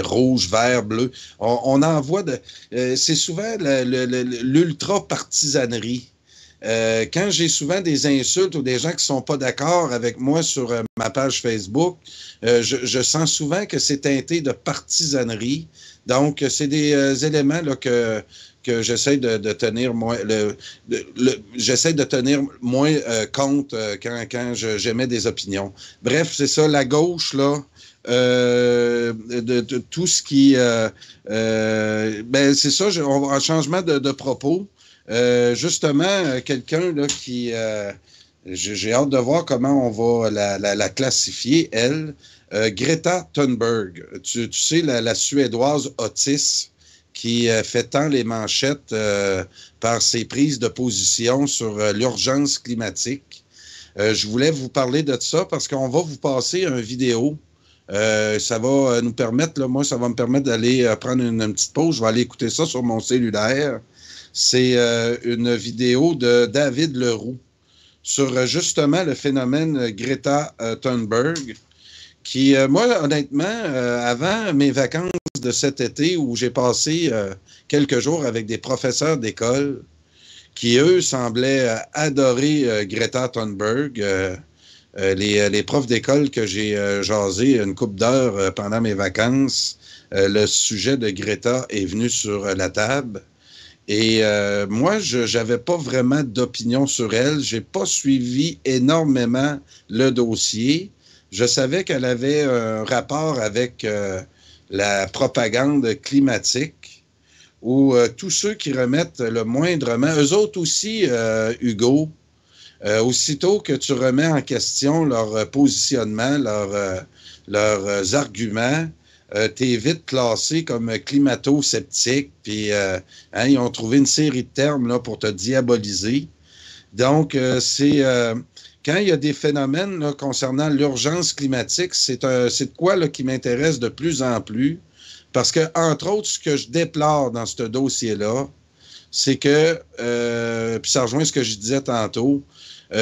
rouge, vert, bleu. On en voit c'est souvent l'ultra-partisanerie. Quand j'ai souvent des insultes ou des gens qui ne sont pas d'accord avec moi sur ma page Facebook, je sens souvent que c'est teinté de partisanerie. Donc, c'est des éléments là, que j'essaie de tenir moins j'essaie de tenir moins compte quand j'émets des opinions. Bref, c'est ça, la gauche, là, de tout ce qui... ben, c'est ça, un changement de propos. Justement, quelqu'un là qui... j'ai hâte de voir comment on va la classifier, elle. Greta Thunberg. Tu sais, la Suédoise Otis, qui fait tant les manchettes par ses prises de position sur l'urgence climatique. Je voulais vous parler de ça parce qu'on va vous passer une vidéo. Ça va nous permettre, là, moi, ça va me permettre d'aller prendre une petite pause. Je vais aller écouter ça sur mon cellulaire. C'est une vidéo de David Leroux sur justement le phénomène Greta Thunberg, qui, moi, honnêtement, avant mes vacances de cet été où j'ai passé quelques jours avec des professeurs d'école qui, eux, semblaient adorer Greta Thunberg, les profs d'école que j'ai jasé une couple d'heures pendant mes vacances, le sujet de Greta est venu sur la table. Et moi, je n'avais pas vraiment d'opinion sur elle. Je n'ai pas suivi énormément le dossier. Je savais qu'elle avait un rapport avec la propagande climatique, où tous ceux qui remettent le moindrement, eux autres aussi, Hugo, aussitôt que tu remets en question leur positionnement, leurs arguments, t'es vite classé comme climato-sceptique, puis ils ont trouvé une série de termes là, pour te diaboliser. Donc, quand il y a des phénomènes là, concernant l'urgence climatique, c'est de quoi là, qui m'intéresse de plus en plus, parce que, entre autres, ce que je déplore dans ce dossier-là, c'est que, puis ça rejoint ce que je disais tantôt,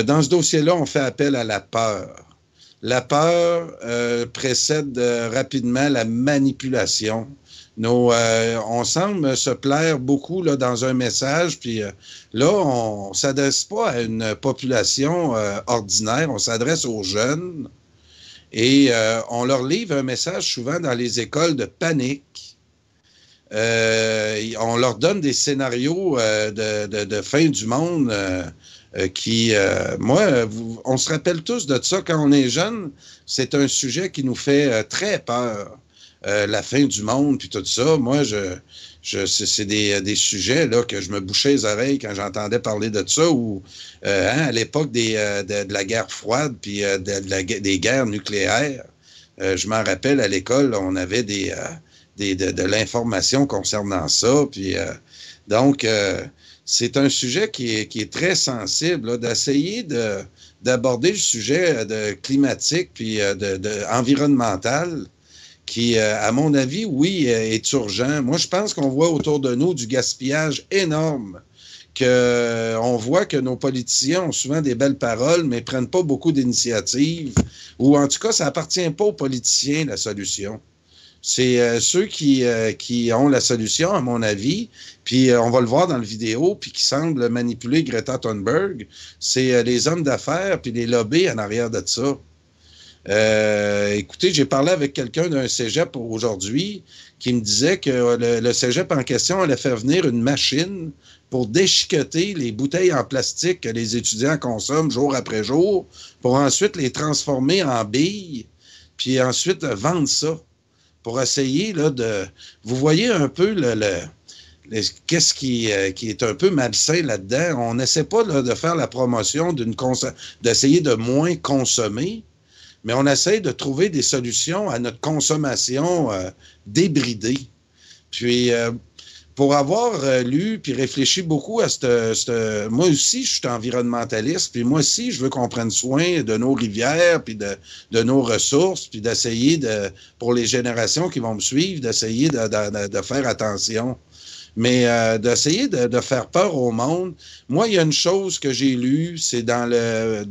dans ce dossier-là, on fait appel à la peur. la peur précède rapidement la manipulation. On semble se plaire beaucoup là, dans un message, puis là, on ne s'adresse pas à une population ordinaire, on s'adresse aux jeunes et on leur livre un message souvent dans les écoles de panique. On leur donne des scénarios de fin du monde on se rappelle tous de ça quand on est jeune. C'est un sujet qui nous fait très peur. La fin du monde, puis tout ça. Moi, c'est des sujets là, que je me bouchais les oreilles quand j'entendais parler de ça, ou à l'époque de la guerre froide, puis des guerres nucléaires. Je m'en rappelle, à l'école, on avait de l'information concernant ça. Puis, donc, c'est un sujet qui est très sensible, d'essayer d'aborder le sujet climatique puis environnemental, qui, à mon avis, oui, est urgent. Moi, je pense qu'on voit autour de nous du gaspillage énorme, qu'on voit que nos politiciens ont souvent des belles paroles, mais ne prennent pas beaucoup d'initiatives, ou en tout cas, ça n'appartient pas aux politiciens, la solution. C'est ceux qui ont la solution, à mon avis, puis on va le voir dans la vidéo, puis qui semblent manipuler Greta Thunberg, c'est les hommes d'affaires puis les lobbies en arrière de ça. Écoutez, j'ai parlé avec quelqu'un d'un cégep aujourd'hui qui me disait que le cégep en question allait faire venir une machine pour déchiqueter les bouteilles en plastique que les étudiants consomment jour après jour, pour ensuite les transformer en billes, puis ensuite vendre ça, pour essayer là, Vous voyez un peu qu'est-ce qui est un peu malsain là-dedans. On n'essaie pas là, de faire la promotion d'essayer de moins consommer, mais on essaie de trouver des solutions à notre consommation débridée. Puis, pour avoir lu puis réfléchi beaucoup à moi aussi, je suis environnementaliste, puis moi aussi, je veux qu'on prenne soin de nos rivières, puis de nos ressources, puis d'essayer, pour les générations qui vont me suivre, d'essayer de faire attention. Mais d'essayer de faire peur au monde. Moi, il y a une chose que j'ai lue, c'est dans les...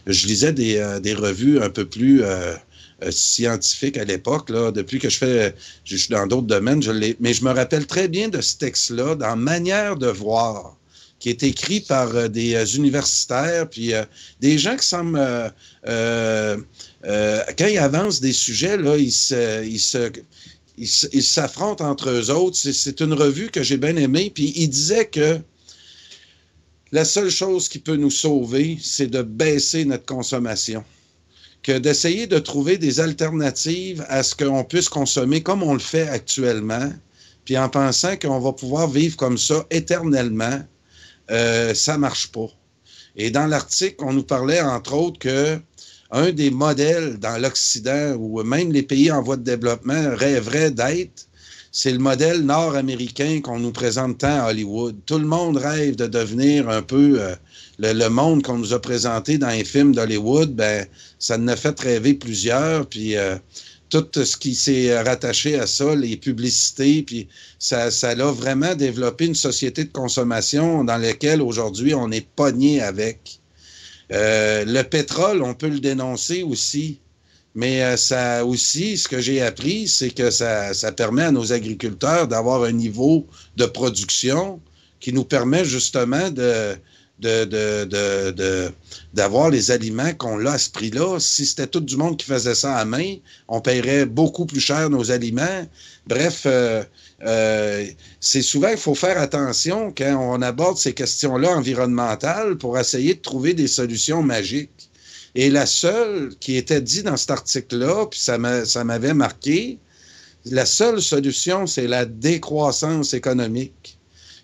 je lisais des revues un peu plus scientifiques à l'époque, là, depuis que je suis dans d'autres domaines, mais je me rappelle très bien de ce texte-là, dans Manière de voir, qui est écrit par des universitaires, puis des gens qui semblent... quand ils avancent des sujets, là, ils s'affrontent entre eux autres. C'est une revue que j'ai bien aimée. Puis il disait que la seule chose qui peut nous sauver, c'est de baisser notre consommation. Que d'essayer de trouver des alternatives à ce qu'on puisse consommer comme on le fait actuellement, puis en pensant qu'on va pouvoir vivre comme ça éternellement, ça ne marche pas. Et dans l'article, on nous parlait, entre autres, que un des modèles dans l'Occident, ou même les pays en voie de développement rêveraient d'être, c'est le modèle nord-américain qu'on nous présente tant à Hollywood. Tout le monde rêve de devenir un peu le monde qu'on nous a présenté dans les films d'Hollywood. Ben, ça nous a fait rêver plusieurs, puis tout ce qui s'est rattaché à ça, les publicités, puis ça a vraiment développé une société de consommation dans laquelle aujourd'hui on est pogné avec. Le pétrole, on peut le dénoncer aussi, mais ça aussi, ce que j'ai appris, c'est que ça permet à nos agriculteurs d'avoir un niveau de production qui nous permet justement d'avoir les aliments qu'on a à ce prix-là. Si c'était tout du monde qui faisait ça à main, on paierait beaucoup plus cher nos aliments. Bref, c'est souvent qu'il faut faire attention quand on aborde ces questions-là environnementales pour essayer de trouver des solutions magiques. Et la seule qui était dit dans cet article-là, puis ça m'avait marqué, la seule solution, c'est la décroissance économique.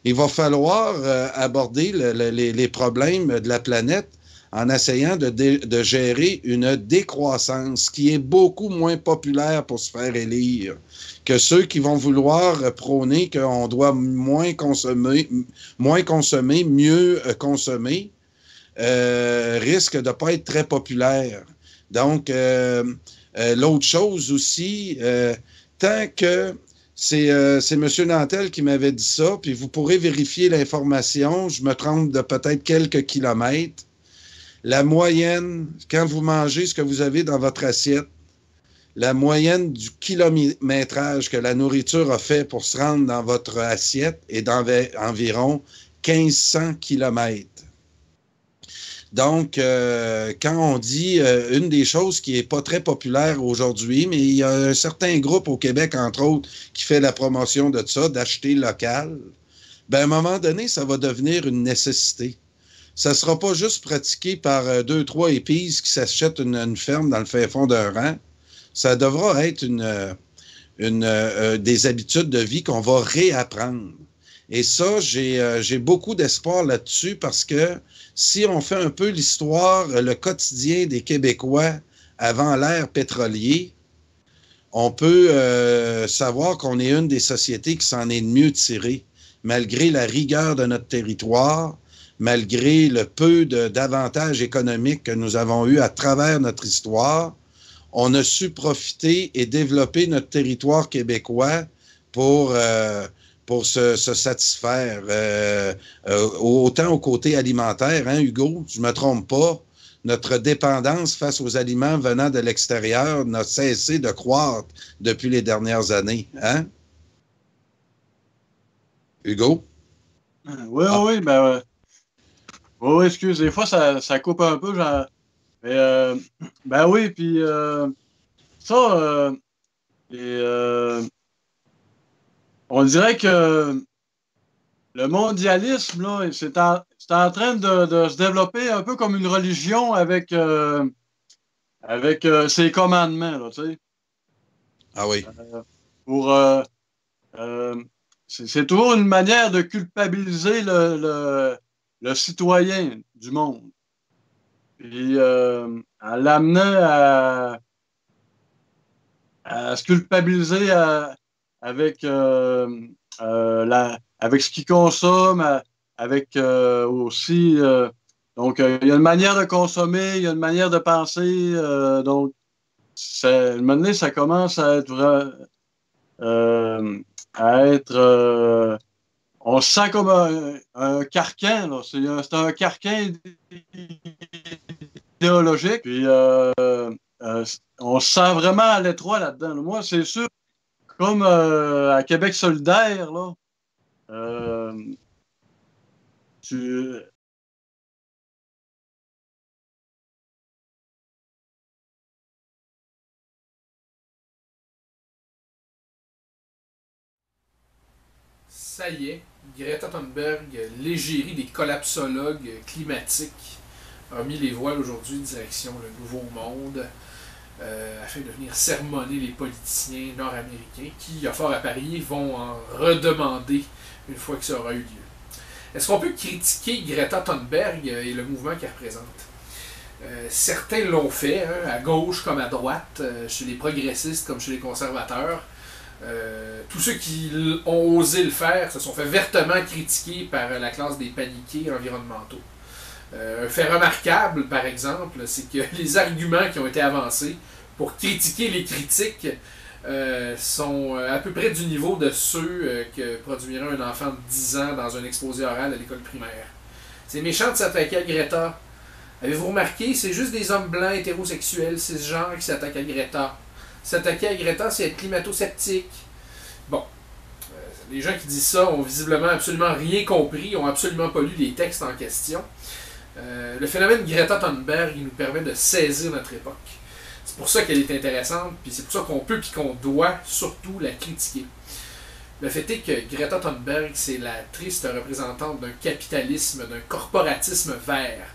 Il va falloir aborder les problèmes de la planète en essayant de gérer une décroissance qui est beaucoup moins populaire pour se faire élire que ceux qui vont vouloir prôner qu'on doit moins consommer, mieux consommer, risque de ne pas être très populaire. Donc, l'autre chose aussi, tant que c'est M. Nantel qui m'avait dit ça, puis vous pourrez vérifier l'information, je me trompe de peut-être quelques kilomètres. La moyenne, quand vous mangez ce que vous avez dans votre assiette, la moyenne du kilométrage que la nourriture a fait pour se rendre dans votre assiette est d'environ 1500 kilomètres. Donc, quand on dit une des choses qui n'est pas très populaire aujourd'hui, mais il y a un certain groupe au Québec, entre autres, qui fait la promotion de ça, d'acheter local, bien, à un moment donné, ça va devenir une nécessité. Ça ne sera pas juste pratiqué par 2-3 épices qui s'achètent une ferme dans le fin fond d'un rang. Ça devra être des habitudes de vie qu'on va réapprendre. Et ça, j'ai beaucoup d'espoir là-dessus parce que si on fait un peu l'histoire, le quotidien des Québécois avant l'ère pétrolier, on peut savoir qu'on est une des sociétés qui s'en est le mieux tirée, malgré la rigueur de notre territoire, malgré le peu d'avantages économiques que nous avons eus à travers notre histoire. On a su profiter et développer notre territoire québécois pour se satisfaire, autant au côté alimentaire, hein, Hugo, je ne me trompe pas, notre dépendance face aux aliments venant de l'extérieur n'a cessé de croître depuis les dernières années. Hein? Hugo? Oui, oui, ben, oui, excuse, des fois, ça coupe un peu, genre, mais, ben oui, puis ça, on dirait que le mondialisme, là, c'est en train de se développer un peu comme une religion avec ses commandements, là, tu sais. Ah oui. C'est toujours une manière de culpabiliser le citoyen du monde. Puis en l'amenant à se culpabiliser avec ce qu'il consomme, avec aussi... donc, il y a une manière de consommer, il y a une manière de penser. Donc, à un moment donné, ça commence à être... on se sent comme un carcan, là. C'est un carcan idéologique. Puis on se sent vraiment à l'étroit là-dedans. Moi, c'est sûr, comme à Québec solidaire, là, Ça y est, Greta Thunberg, l'égérie des collapsologues climatiques, a mis les voiles aujourd'hui direction le Nouveau Monde afin de venir sermonner les politiciens nord-américains qui, à fort à parier, vont en redemander une fois que ça aura eu lieu. Est-ce qu'on peut critiquer Greta Thunberg et le mouvement qu'elle représente? Certains l'ont fait, hein, à gauche comme à droite, chez les progressistes comme chez les conservateurs. Tous ceux qui ont osé le faire se sont fait vertement critiquer par la classe des paniqués environnementaux. Un fait remarquable, par exemple, c'est que les arguments qui ont été avancés pour critiquer les critiques sont à peu près du niveau de ceux que produirait un enfant de 10 ans dans un exposé oral à l'école primaire. C'est méchant de s'attaquer à Greta. Avez-vous remarqué, c'est juste des hommes blancs hétérosexuels, cisgenres qui s'attaquent à Greta. S'attaquer à Greta, c'est être climato-sceptique. Bon, les gens qui disent ça ont visiblement absolument rien compris, ont absolument pas lu les textes en question. Le phénomène Greta Thunberg, il nous permet de saisir notre époque. C'est pour ça qu'elle est intéressante, puis c'est pour ça qu'on peut puis qu'on doit surtout la critiquer. Le fait est que Greta Thunberg, c'est la triste représentante d'un capitalisme, d'un corporatisme vert.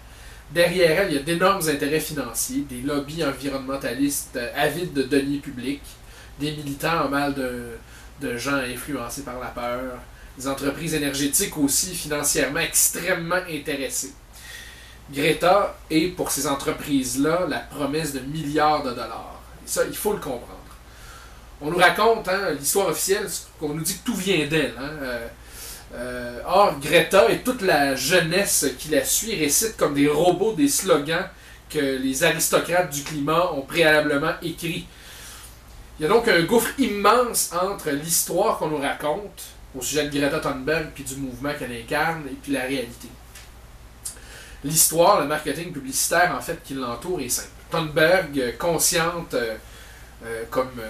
Derrière elle, il y a d'énormes intérêts financiers, des lobbies environnementalistes avides de deniers publics, des militants en mal de gens influencés par la peur, des entreprises énergétiques aussi financièrement extrêmement intéressées. Greta est, pour ces entreprises-là, la promesse de milliards de dollars. Et ça, il faut le comprendre. On nous raconte, hein, l'histoire officielle, qu'on nous dit que tout vient d'elle. Hein, or, Greta et toute la jeunesse qui la suit récitent comme des robots des slogans que les aristocrates du climat ont préalablement écrits. Il y a donc un gouffre immense entre l'histoire qu'on nous raconte au sujet de Greta Thunberg puis du mouvement qu'elle incarne et puis la réalité. L'histoire, le marketing publicitaire, en fait, qui l'entoure est simple. Thunberg, consciente, comme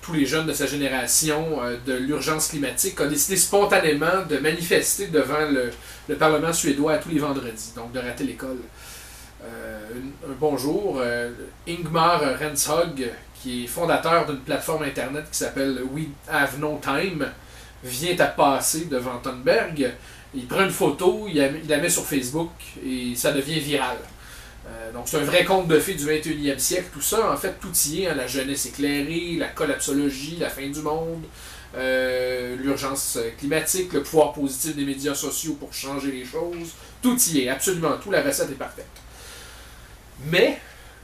tous les jeunes de sa génération, de l'urgence climatique, a décidé spontanément de manifester devant le Parlement suédois tous les vendredis, donc de rater l'école. Un bonjour, Ingmar Renshög, qui est fondateur d'une plateforme internet qui s'appelle We Have No Time, vient à passer devant Thunberg. Il prend une photo, il la met sur Facebook et ça devient viral. Donc c'est un vrai conte de fées du 21e siècle. Tout ça, en fait, tout y est. Hein, la jeunesse éclairée, la collapsologie, la fin du monde, l'urgence climatique, le pouvoir positif des médias sociaux pour changer les choses. Tout y est, absolument tout. La recette est parfaite. Mais,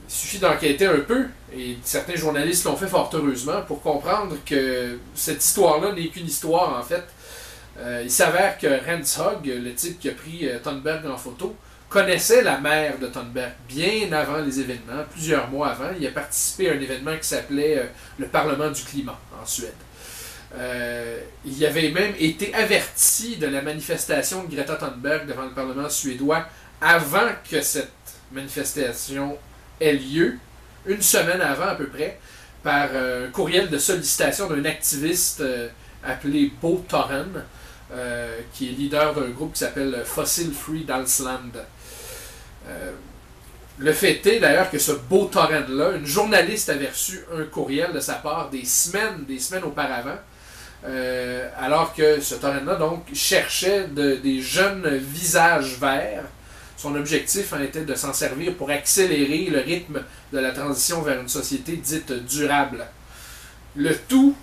il suffit d'enquêter un peu, et certains journalistes l'ont fait fort heureusement, pour comprendre que cette histoire-là n'est qu'une histoire, en fait. Il s'avère que Renshög, le type qui a pris Thunberg en photo, connaissait la mère de Thunberg bien avant les événements, plusieurs mois avant. Il a participé à un événement qui s'appelait le Parlement du climat en Suède. Il avait même été averti de la manifestation de Greta Thunberg devant le Parlement suédois avant que cette manifestation ait lieu, une semaine avant à peu près, par un courriel de sollicitation d'un activiste appelé Bo Torren, qui est leader d'un groupe qui s'appelle Fossil Free Dalsland. Le fait est d'ailleurs que ce Bo Torren-là, une journaliste avait reçu un courriel de sa part des semaines auparavant, alors que ce Torren-là donc cherchait des jeunes visages verts. Son objectif était de s'en servir pour accélérer le rythme de la transition vers une société dite durable. Le tout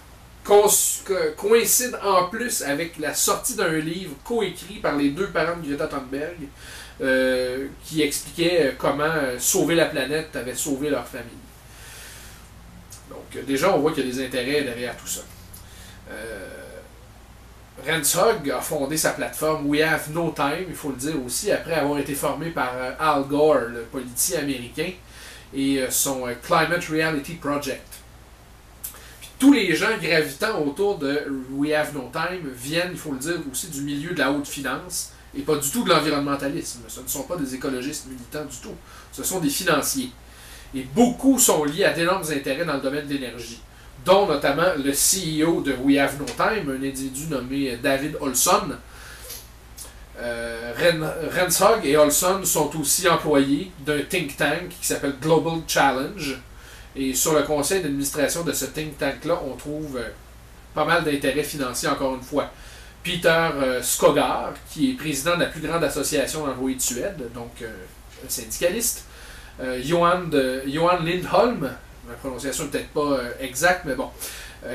coïncide en plus avec la sortie d'un livre coécrit par les deux parents de Greta Thunberg qui expliquait comment sauver la planète avait sauvé leur famille. Donc déjà, on voit qu'il y a des intérêts derrière tout ça. Renshög a fondé sa plateforme We Have No Time, il faut le dire aussi, après avoir été formé par Al Gore, le politicien américain, et son Climate Reality Project. Puis, tous les gens gravitant autour de We Have No Time viennent, il faut le dire aussi, du milieu de la haute finance, et pas du tout de l'environnementalisme. Ce ne sont pas des écologistes militants du tout, ce sont des financiers. Et beaucoup sont liés à d'énormes intérêts dans le domaine de l'énergie, dont notamment le CEO de We Have No Time, un individu nommé David Olson. Renshög et Olson sont aussi employés d'un think tank qui s'appelle Global Challenge. Et sur le conseil d'administration de ce think tank-là, on trouve pas mal d'intérêts financiers, encore une fois. Peter Skogar, qui est président de la plus grande association d'employés de Suède, donc un syndicaliste. Johan Lindholm, la prononciation n'est peut-être pas exacte, mais bon,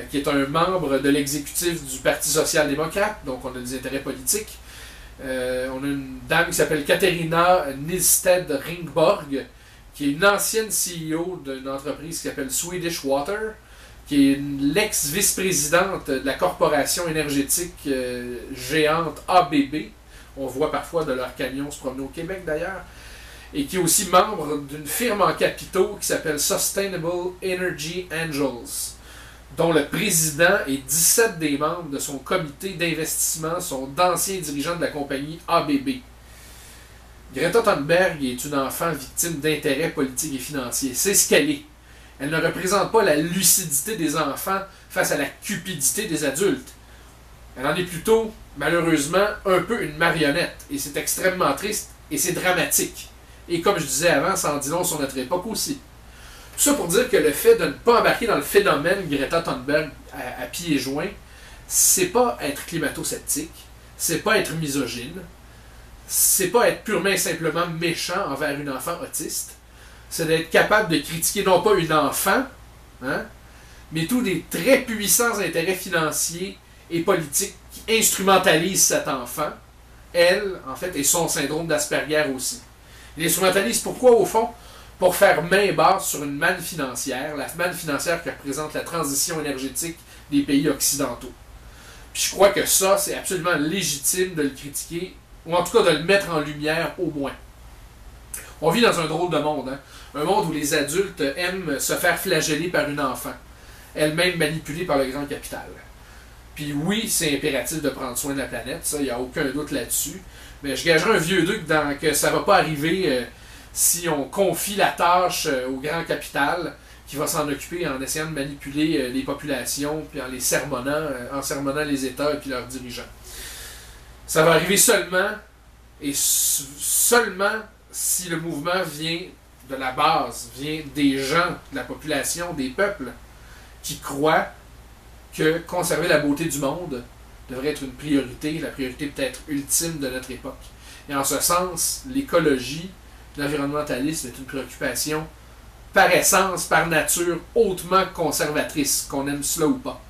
qui est un membre de l'exécutif du Parti social-démocrate, donc on a des intérêts politiques. On a une dame qui s'appelle Katarina Nilsted Ringborg, qui est une ancienne CEO d'une entreprise qui s'appelle Swedish Water, qui est l'ex-vice-présidente de la corporation énergétique géante ABB. On voit parfois de leurs camions se promener au Québec d'ailleurs. Et qui est aussi membre d'une firme en capitaux qui s'appelle Sustainable Energy Angels, dont le président et 17 des membres de son comité d'investissement sont d'anciens dirigeants de la compagnie ABB. Greta Thunberg est une enfant victime d'intérêts politiques et financiers. C'est ce qu'elle est. Elle ne représente pas la lucidité des enfants face à la cupidité des adultes. Elle en est plutôt, malheureusement, un peu une marionnette. Et c'est extrêmement triste et c'est dramatique. Et comme je disais avant, ça en dit long sur notre époque aussi. Tout ça pour dire que le fait de ne pas embarquer dans le phénomène Greta Thunberg à pieds joints, c'est pas être climato-sceptique, c'est pas être misogyne, c'est pas être purement et simplement méchant envers une enfant autiste, c'est d'être capable de critiquer non pas une enfant, hein, mais tous des très puissants intérêts financiers et politiques qui instrumentalisent cet enfant, elle, en fait, et son syndrome d'Asperger aussi. Il instrumentalise pourquoi, au fond? Pour faire main basse sur une manne financière, la manne financière qui représente la transition énergétique des pays occidentaux. Puis je crois que ça, c'est absolument légitime de le critiquer, ou en tout cas de le mettre en lumière au moins. On vit dans un drôle de monde, hein? Un monde où les adultes aiment se faire flageller par une enfant, elle-même manipulée par le grand capital. Puis oui, c'est impératif de prendre soin de la planète, ça, il n'y a aucun doute là-dessus. Mais je gagerais un vieux duc que ça ne va pas arriver si on confie la tâche au grand capital qui va s'en occuper en essayant de manipuler les populations, puis en les sermonnant les États et puis leurs dirigeants. Ça va arriver seulement, et seulement si le mouvement vient de la base, vient des gens, de la population, des peuples, qui croient que conserver la beauté du monde devrait être une priorité, la priorité peut-être ultime de notre époque. Et en ce sens, l'écologie, l'environnementalisme est une préoccupation par essence, par nature, hautement conservatrice, qu'on aime cela ou pas.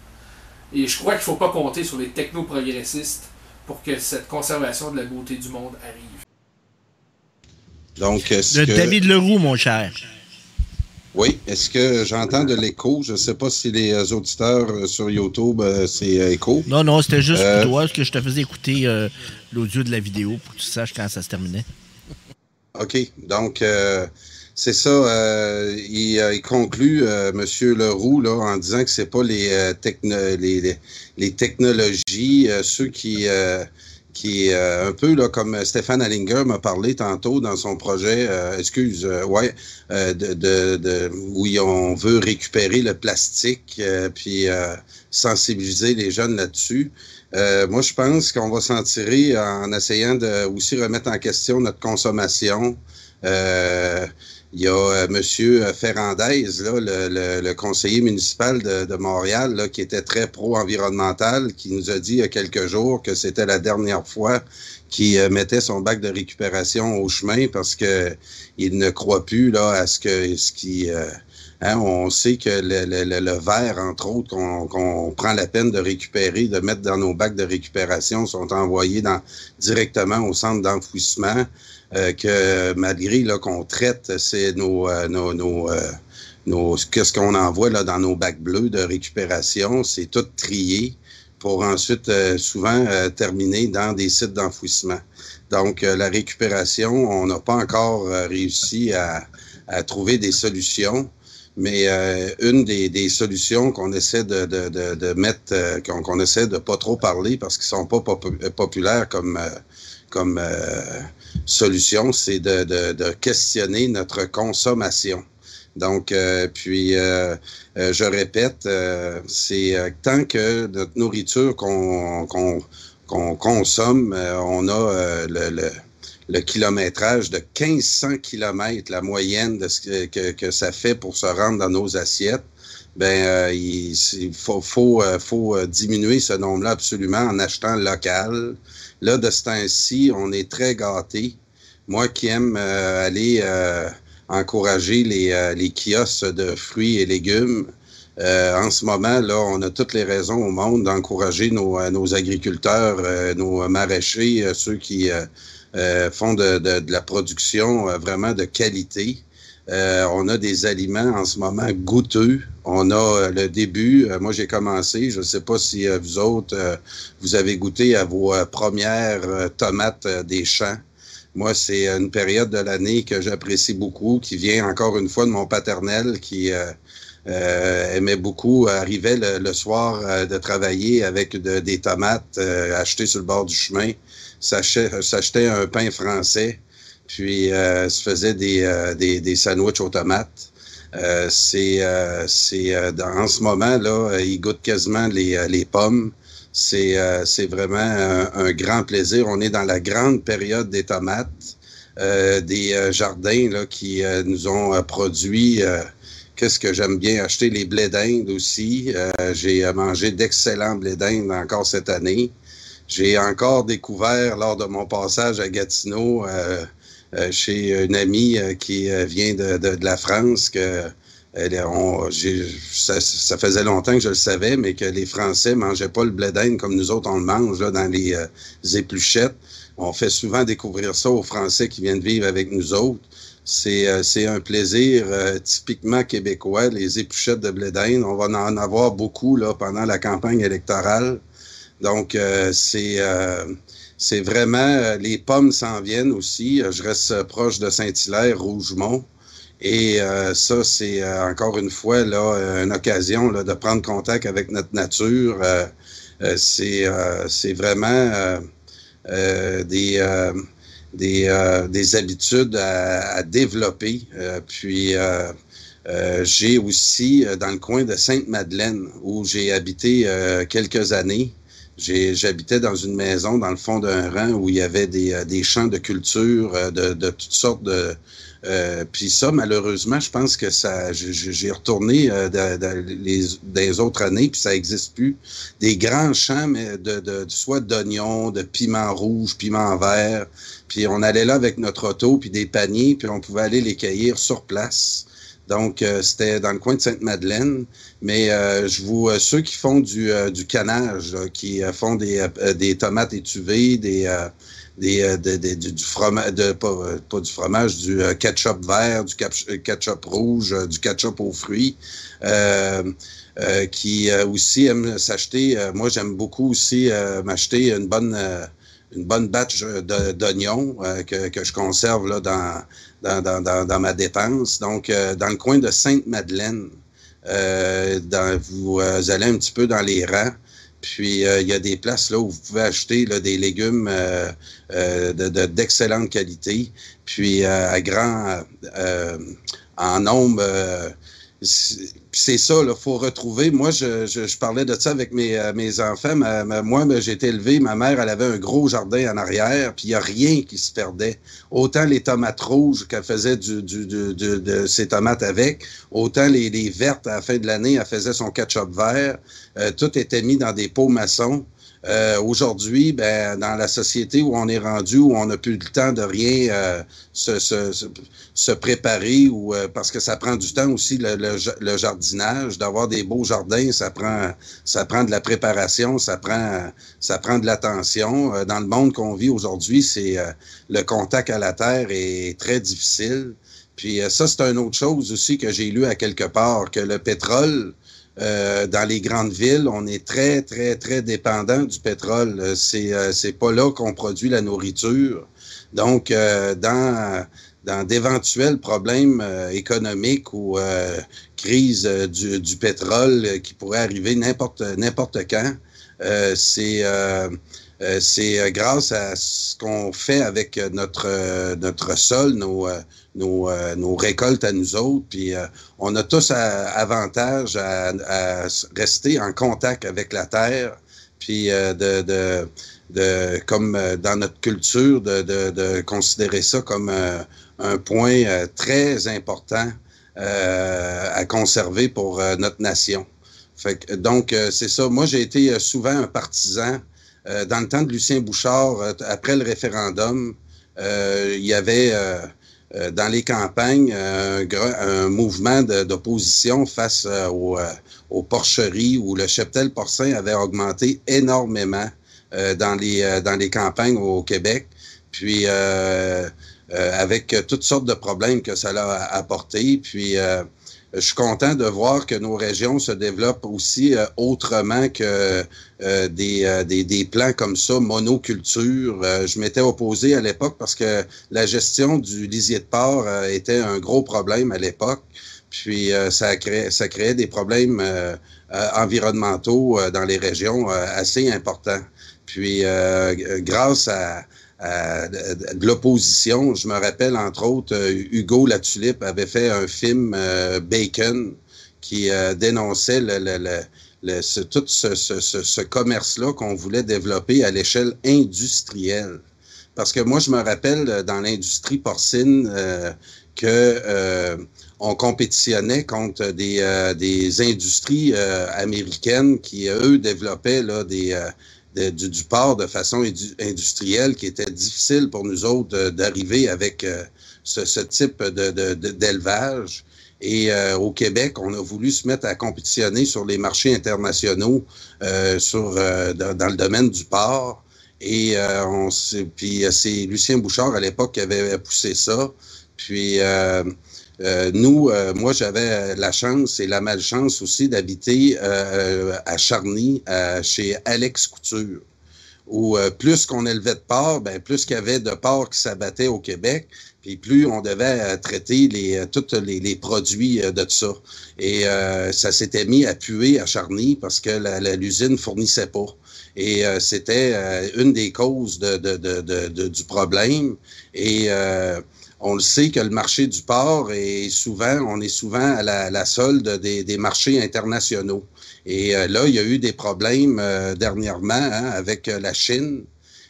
Et je crois qu'il ne faut pas compter sur les techno-progressistes pour que cette conservation de la beauté du monde arrive. Donc, David Leroux, mon cher. Oui, est-ce que j'entends de l'écho? Je ne sais pas si les auditeurs sur YouTube, c'est écho. Non, c'était juste pour toi, parce que je te faisais écouter l'audio de la vidéo pour que tu saches quand ça se terminait. OK, donc c'est ça. Il conclut, M. Leroux, là, en disant que c'est pas les technologies, ceux qui un peu là, comme Stéphane Allinger m'a parlé tantôt dans son projet, où on veut récupérer le plastique, puis sensibiliser les jeunes là-dessus. Moi, je pense qu'on va s'en tirer en essayant de aussi remettre en question notre consommation. Il y a M. Ferrandez, là, le conseiller municipal de Montréal, là, qui était très pro-environnemental, qui nous a dit il y a quelques jours que c'était la dernière fois qu'il mettait son bac de récupération au chemin parce que il ne croit plus là à on sait que le verre, entre autres, qu'on prend la peine de récupérer, de mettre dans nos bacs de récupération, sont envoyés directement au centre d'enfouissement. Que malgré là qu'on traite, c'est qu'est-ce qu'on envoie là dans nos bacs bleus de récupération, c'est tout trié pour ensuite souvent terminer dans des sites d'enfouissement. Donc la récupération, on n'a pas encore réussi à trouver des solutions. Mais une des solutions qu'on essaie de mettre, qu'on essaie de pas trop parler parce qu'ils sont pas populaires comme solution, c'est de questionner notre consommation. Donc, je répète, c'est tant que notre nourriture qu'on consomme, on a le kilométrage de 1500 kilomètres, la moyenne de ce que ça fait pour se rendre dans nos assiettes, il faut diminuer ce nombre-là absolument en achetant local. Là, de ce temps-ci, on est très gâtés. Moi qui aime aller encourager les kiosques de fruits et légumes, en ce moment, là, on a toutes les raisons au monde d'encourager nos agriculteurs, nos maraîchers, ceux qui font de la production vraiment de qualité. On a des aliments en ce moment goûteux. On a le début. Moi, j'ai commencé. Je ne sais pas si vous autres, vous avez goûté à vos premières tomates des champs. Moi, c'est une période de l'année que j'apprécie beaucoup, qui vient encore une fois de mon paternel qui aimait beaucoup, arrivait le soir de travailler avec des tomates achetées sur le bord du chemin, s'achetait un pain français, puis se faisait des sandwichs aux tomates. En ce moment, là, il goûte quasiment les pommes. C'est vraiment un grand plaisir. On est dans la grande période des tomates, des jardins là, qui nous ont produit... Qu'est-ce que j'aime bien acheter? Les blés d'Inde aussi. J'ai mangé d'excellents blés d'Inde encore cette année. J'ai encore découvert lors de mon passage à Gatineau chez une amie qui vient de la France que ça faisait longtemps que je le savais, mais que les Français mangeaient pas le blé d'Inde comme nous autres on le mange là, dans les épluchettes. On fait souvent découvrir ça aux Français qui viennent vivre avec nous autres. C'est un plaisir typiquement québécois, les épluchettes de blé d'Inde. On va en avoir beaucoup là, pendant la campagne électorale. Donc, c'est vraiment... les pommes s'en viennent aussi. Je reste proche de Saint-Hilaire, Rougemont. Et ça, c'est encore une fois là, une occasion là, de prendre contact avec notre nature. c'est vraiment des habitudes à développer. J'ai aussi, dans le coin de Sainte-Madeleine, où j'ai habité quelques années, j'habitais dans une maison dans le fond d'un rang où il y avait des champs de culture de toutes sortes de... puis ça, malheureusement, je pense que ça, j'ai retourné des autres années, puis ça n'existe plus. Des grands champs, mais soit d'oignons, de piments rouges, piments verts. Puis on allait là avec notre auto, puis des paniers, puis on pouvait aller les cueillir sur place. Donc, c'était dans le coin de Sainte-Madeleine. Mais ceux qui font du canage, là, qui font des tomates étuvées, du fromage, pas du fromage, du ketchup vert, du ketchup rouge, du ketchup aux fruits, qui aussi aiment s'acheter. Moi, j'aime beaucoup aussi m'acheter une bonne batch d'oignons que je conserve là dans ma dépense. Donc, dans le coin de Sainte-Madeleine, vous allez un petit peu dans les rangs. Puis, il y a des places là où vous pouvez acheter là, des légumes d'excellente qualité. Puis, en nombre... c'est ça, il faut retrouver. Moi, je parlais de ça avec mes enfants. Moi, j'ai été élevé, ma mère, elle avait un gros jardin en arrière, puis il n'y a rien qui se perdait. Autant les tomates rouges qu'elle faisait de ses tomates avec, autant les vertes, à la fin de l'année, elle faisait son ketchup vert. Tout était mis dans des pots maçons. Aujourd'hui, dans la société où on est rendu, où on n'a plus le temps de rien se préparer, parce que ça prend du temps aussi le jardinage, d'avoir des beaux jardins, ça prend de la préparation, ça prend de l'attention. Dans le monde qu'on vit aujourd'hui, c'est le contact à la terre est très difficile. Puis ça, c'est une autre chose aussi que j'ai lu à quelque part, que le pétrole, dans les grandes villes, on est très, très, très dépendant du pétrole. C'est pas là qu'on produit la nourriture. Donc, dans d'éventuels problèmes économiques ou crise du pétrole qui pourrait arriver n'importe quand, c'est grâce à ce qu'on fait avec notre sol, nos récoltes à nous autres, puis on a tous avantage à rester en contact avec la terre, puis comme dans notre culture, de considérer ça comme un point très important à conserver pour notre nation. Donc, c'est ça. Moi, j'ai été souvent un partisan. Dans le temps de Lucien Bouchard, après le référendum, il y avait dans les campagnes un mouvement d'opposition face aux porcheries où le cheptel porcin avait augmenté énormément dans les campagnes au Québec. Puis avec toutes sortes de problèmes que ça a apporté. Puis je suis content de voir que nos régions se développent aussi autrement que des plans comme ça, monoculture. Je m'étais opposé à l'époque parce que la gestion du lisier de porc était un gros problème à l'époque. Puis ça créait des problèmes environnementaux dans les régions assez importants. Puis grâce à de l'opposition. Je me rappelle, entre autres, Hugo Latulippe avait fait un film Bacon qui dénonçait tout ce commerce-là qu'on voulait développer à l'échelle industrielle. Parce que moi, je me rappelle dans l'industrie porcine on compétitionnait contre des industries américaines qui, eux, développaient là, du porc de façon industrielle qui était difficile pour nous autres d'arriver avec ce type d'élevage. Et au Québec, on a voulu se mettre à compétitionner sur les marchés internationaux dans le domaine du porc. Et puis c'est Lucien Bouchard à l'époque qui avait poussé ça. Puis moi, j'avais la chance et la malchance aussi d'habiter à Charny, chez Alex Couture, où plus qu'on élevait de porcs, ben plus qu'il y avait de porcs qui s'abattaient au Québec, puis plus on devait traiter tous les produits de ça. Et ça s'était mis à puer à Charny parce que l'usine fournissait pas. Et c'était une des causes du problème. Et on le sait que le marché du porc on est souvent à la solde des marchés internationaux. Et là, il y a eu des problèmes dernièrement avec la Chine.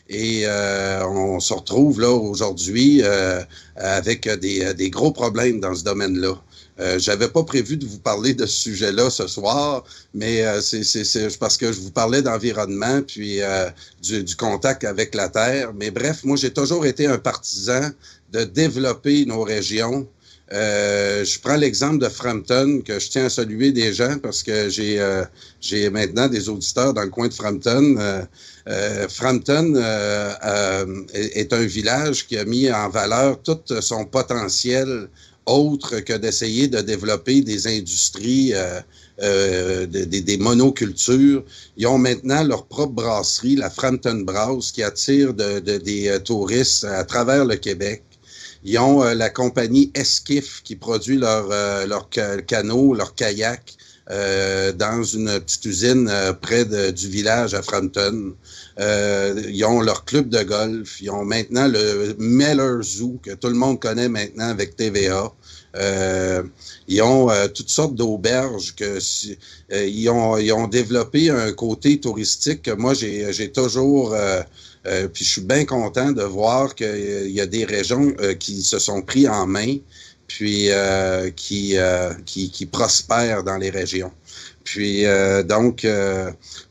Et on se retrouve là aujourd'hui avec des gros problèmes dans ce domaine-là. J'avais pas prévu de vous parler de ce sujet-là ce soir, mais c'est parce que je vous parlais d'environnement puis du contact avec la Terre. Mais bref, moi, j'ai toujours été un partisan de développer nos régions. Je prends l'exemple de Frampton, que je tiens à saluer des gens parce que j'ai maintenant des auditeurs dans le coin de Frampton. Frampton est un village qui a mis en valeur tout son potentiel autre que d'essayer de développer des industries, des monocultures. Ils ont maintenant leur propre brasserie, la Frampton Brass, qui attire des touristes à travers le Québec. Ils ont la compagnie Esquif qui produit leurs canots, leurs kayaks dans une petite usine près du village à Frampton. Ils ont leur club de golf. Ils ont maintenant le Meller Zoo que tout le monde connaît maintenant avec TVA. Ils ont toutes sortes d'auberges ils ont développé un côté touristique que moi j'ai toujours puis je suis bien content de voir qu'il y a des régions qui se sont pris en main, puis qui prospèrent dans les régions. Puis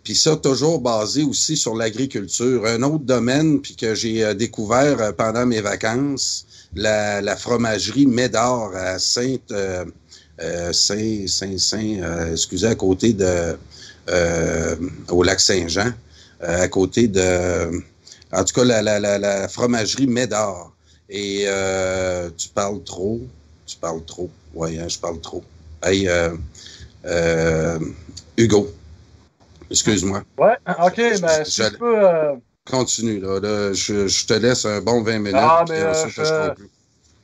puis ça toujours basé aussi sur l'agriculture. Un autre domaine puis que j'ai découvert pendant mes vacances, la fromagerie Médard à excusez, à côté au lac Saint-Jean, à côté en tout cas, la fromagerie Médard. Et tu parles trop. Oui, hein, je parle trop. Hey, Hugo, excuse-moi. Ouais, OK, ben si je peux... Continue, là je te laisse un bon 20 minutes.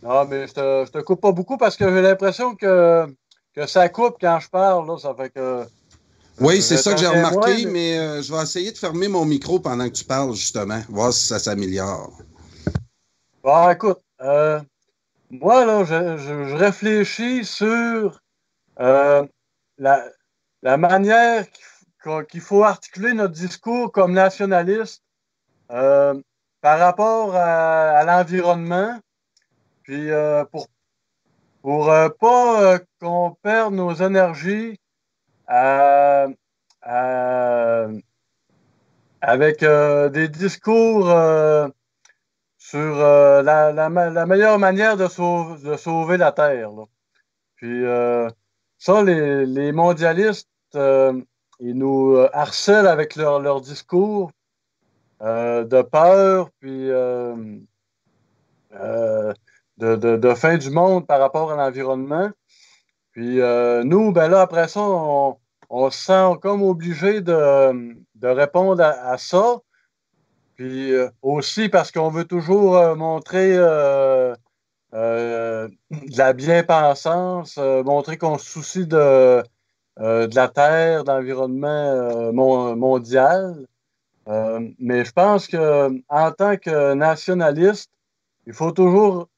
Non, mais je te coupe pas beaucoup parce que j'ai l'impression que ça coupe quand je parle. Là, ça fait que... Oui, c'est ça que j'ai remarqué, mais je vais essayer de fermer mon micro pendant que tu parles, justement, voir si ça s'améliore. Bon, écoute, moi, là, je réfléchis sur la manière qu'il faut articuler notre discours comme nationaliste par rapport à l'environnement, puis pour pas qu'on perde nos énergies avec des discours sur la meilleure manière de sauver la Terre. Là. Puis ça, les mondialistes, ils nous harcèlent avec leur discours de peur, puis de fin du monde par rapport à l'environnement. Puis nous, ben là, après ça, on se sent comme obligé de répondre à ça. Puis aussi parce qu'on veut toujours montrer de la bien-pensance, montrer qu'on se soucie de la Terre, de l'environnement mondial. Mais je pense qu'en tant que nationaliste, il faut toujours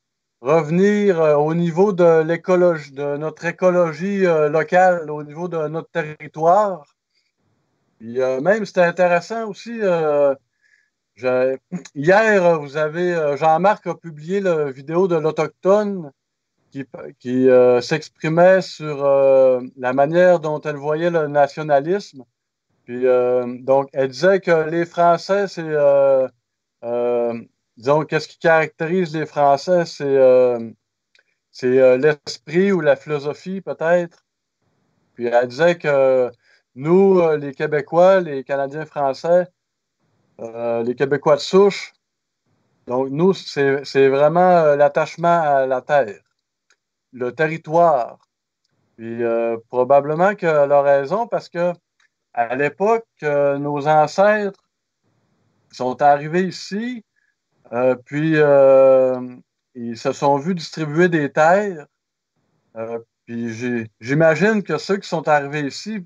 revenir au niveau de l'écologie, de notre écologie locale, au niveau de notre territoire. Puis, même, c'était intéressant aussi. Hier, vous avez Jean-Marc a publié la vidéo de l'Autochtone qui s'exprimait sur la manière dont elle voyait le nationalisme. Puis, donc, elle disait que les Français, c'est disons, qu'est-ce qui caractérise les Français, c'est l'esprit ou la philosophie, peut-être. Puis elle disait que nous, les Québécois, les Canadiens français, les Québécois de souche, donc nous, c'est vraiment l'attachement à la terre, le territoire. Puis probablement qu'elle a raison parce que à l'époque, nos ancêtres sont arrivés ici, puis ils se sont vus distribuer des terres. Puis j'imagine que ceux qui sont arrivés ici,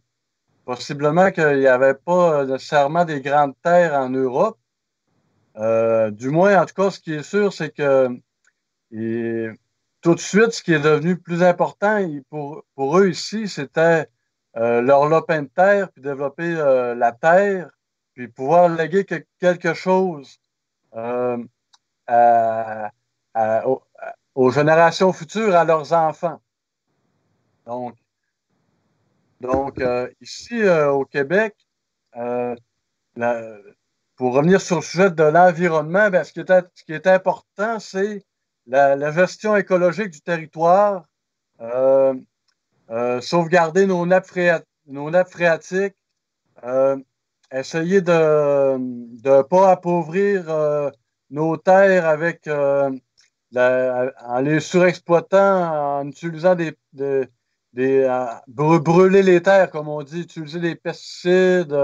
possiblement qu'il n'y avait pas nécessairement des grandes terres en Europe. Du moins, en tout cas, ce qui est sûr, c'est que tout de suite, ce qui est devenu plus important pour eux ici, c'était leur lopin de terre, puis développer la terre, puis pouvoir léguer quelque chose euh, à, aux générations futures, à leurs enfants. Donc ici au Québec, pour revenir sur le sujet de l'environnement, ben, ce qui est important, c'est la gestion écologique du territoire, sauvegarder nos nappes phréatiques, essayer de ne pas appauvrir nos terres avec en les surexploitant, en utilisant brûler les terres, comme on dit, utiliser des pesticides,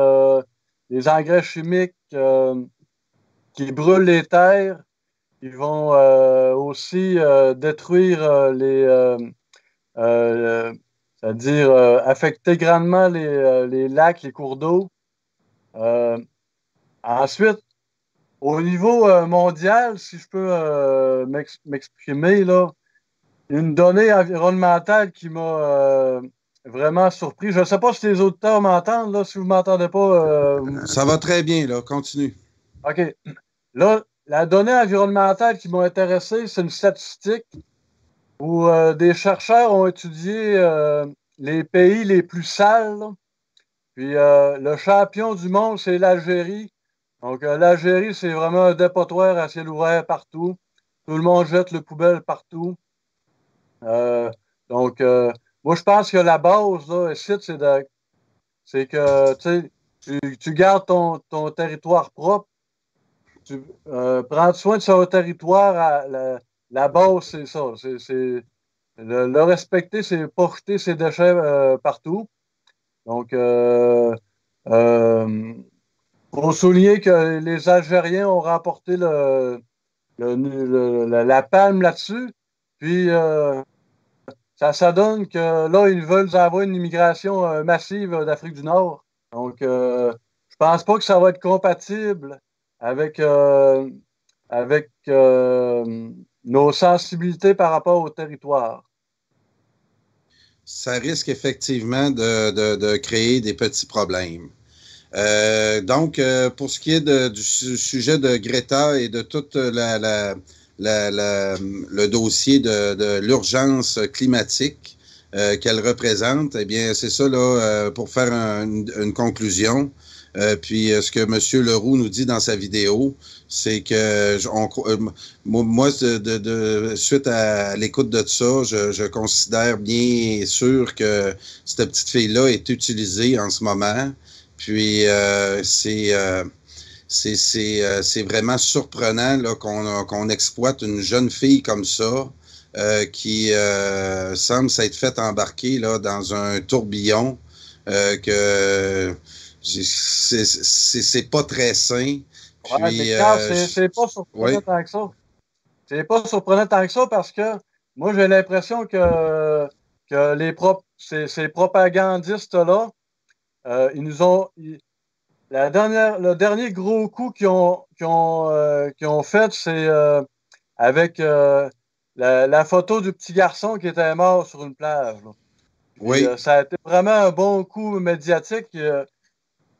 des engrais chimiques qui brûlent les terres. Ils vont aussi détruire c'est-à-dire affecter grandement les lacs, les cours d'eau. Ensuite, au niveau mondial, si je peux m'exprimer, là, une donnée environnementale qui m'a vraiment surpris. Je ne sais pas si les auditeurs m'entendent, là, si vous ne m'entendez pas. Ça va très bien, là. Continue. OK. Là, la donnée environnementale qui m'a intéressé, c'est une statistique où des chercheurs ont étudié les pays les plus sales. Là. Puis le champion du monde, c'est l'Algérie. Donc, l'Algérie, c'est vraiment un dépotoir à ciel ouvert partout. Tout le monde jette le poubelle partout. Donc, moi, je pense que la base, là, ici, c'est que tu gardes ton territoire propre. Tu prends soin de son territoire. La base, c'est ça. Le respecter, c'est pas jeter ses déchets partout. Donc, pour souligner que les Algériens ont remporté la palme là-dessus. Puis, ça donne que là, ils veulent avoir une immigration massive d'Afrique du Nord. Donc, je pense pas que ça va être compatible avec nos sensibilités par rapport au territoire. Ça risque effectivement de créer des petits problèmes. Donc, pour ce qui est du sujet de Greta et de tout le dossier de l'urgence climatique qu'elle représente, eh bien, c'est ça, là, pour faire une conclusion. Puis, ce que M. Leroux nous dit dans sa vidéo, c'est que moi, suite à l'écoute de ça, je considère bien sûr que cette petite fille-là est utilisée en ce moment. Puis, c'est vraiment surprenant là, qu'on exploite une jeune fille comme ça qui semble s'être faite embarquer là, dans un tourbillon que c'est pas très sain. Puis, c'est pas surprenant tant que ça. C'est pas surprenant tant que ça parce que moi, j'ai l'impression que ces propagandistes-là, ils nous ont... le dernier gros coup qu'ils ont fait, c'est avec la photo du petit garçon qui était mort sur une plage. Là. Oui. Puis, ça a été vraiment un bon coup médiatique.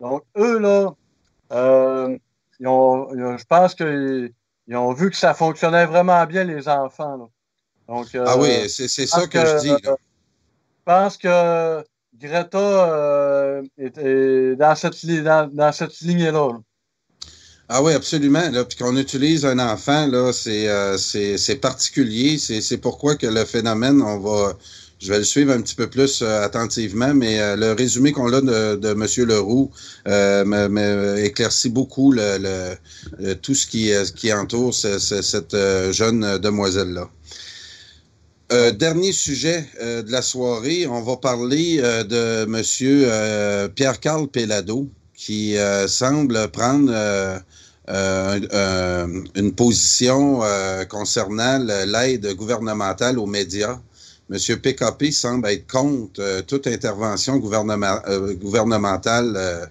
Donc, eux, là, je pense qu'ils ont vu que ça fonctionnait vraiment bien, les enfants. Là. Donc, ah oui, c'est ça que je dis. Là. Je pense que Greta est dans cette lignée-là. Là. Ah oui, absolument. Là, puis qu'on utilise un enfant, là, c'est particulier. C'est pourquoi que le phénomène, je vais le suivre un petit peu plus attentivement, mais le résumé qu'on a de M. Leroux éclaircit beaucoup tout ce qui entoure cette jeune demoiselle-là. Dernier sujet de la soirée, on va parler de M. Pierre-Carl Péladeau, qui semble prendre une position concernant l'aide gouvernementale aux médias. M. PKP semble être contre toute intervention gouvernementale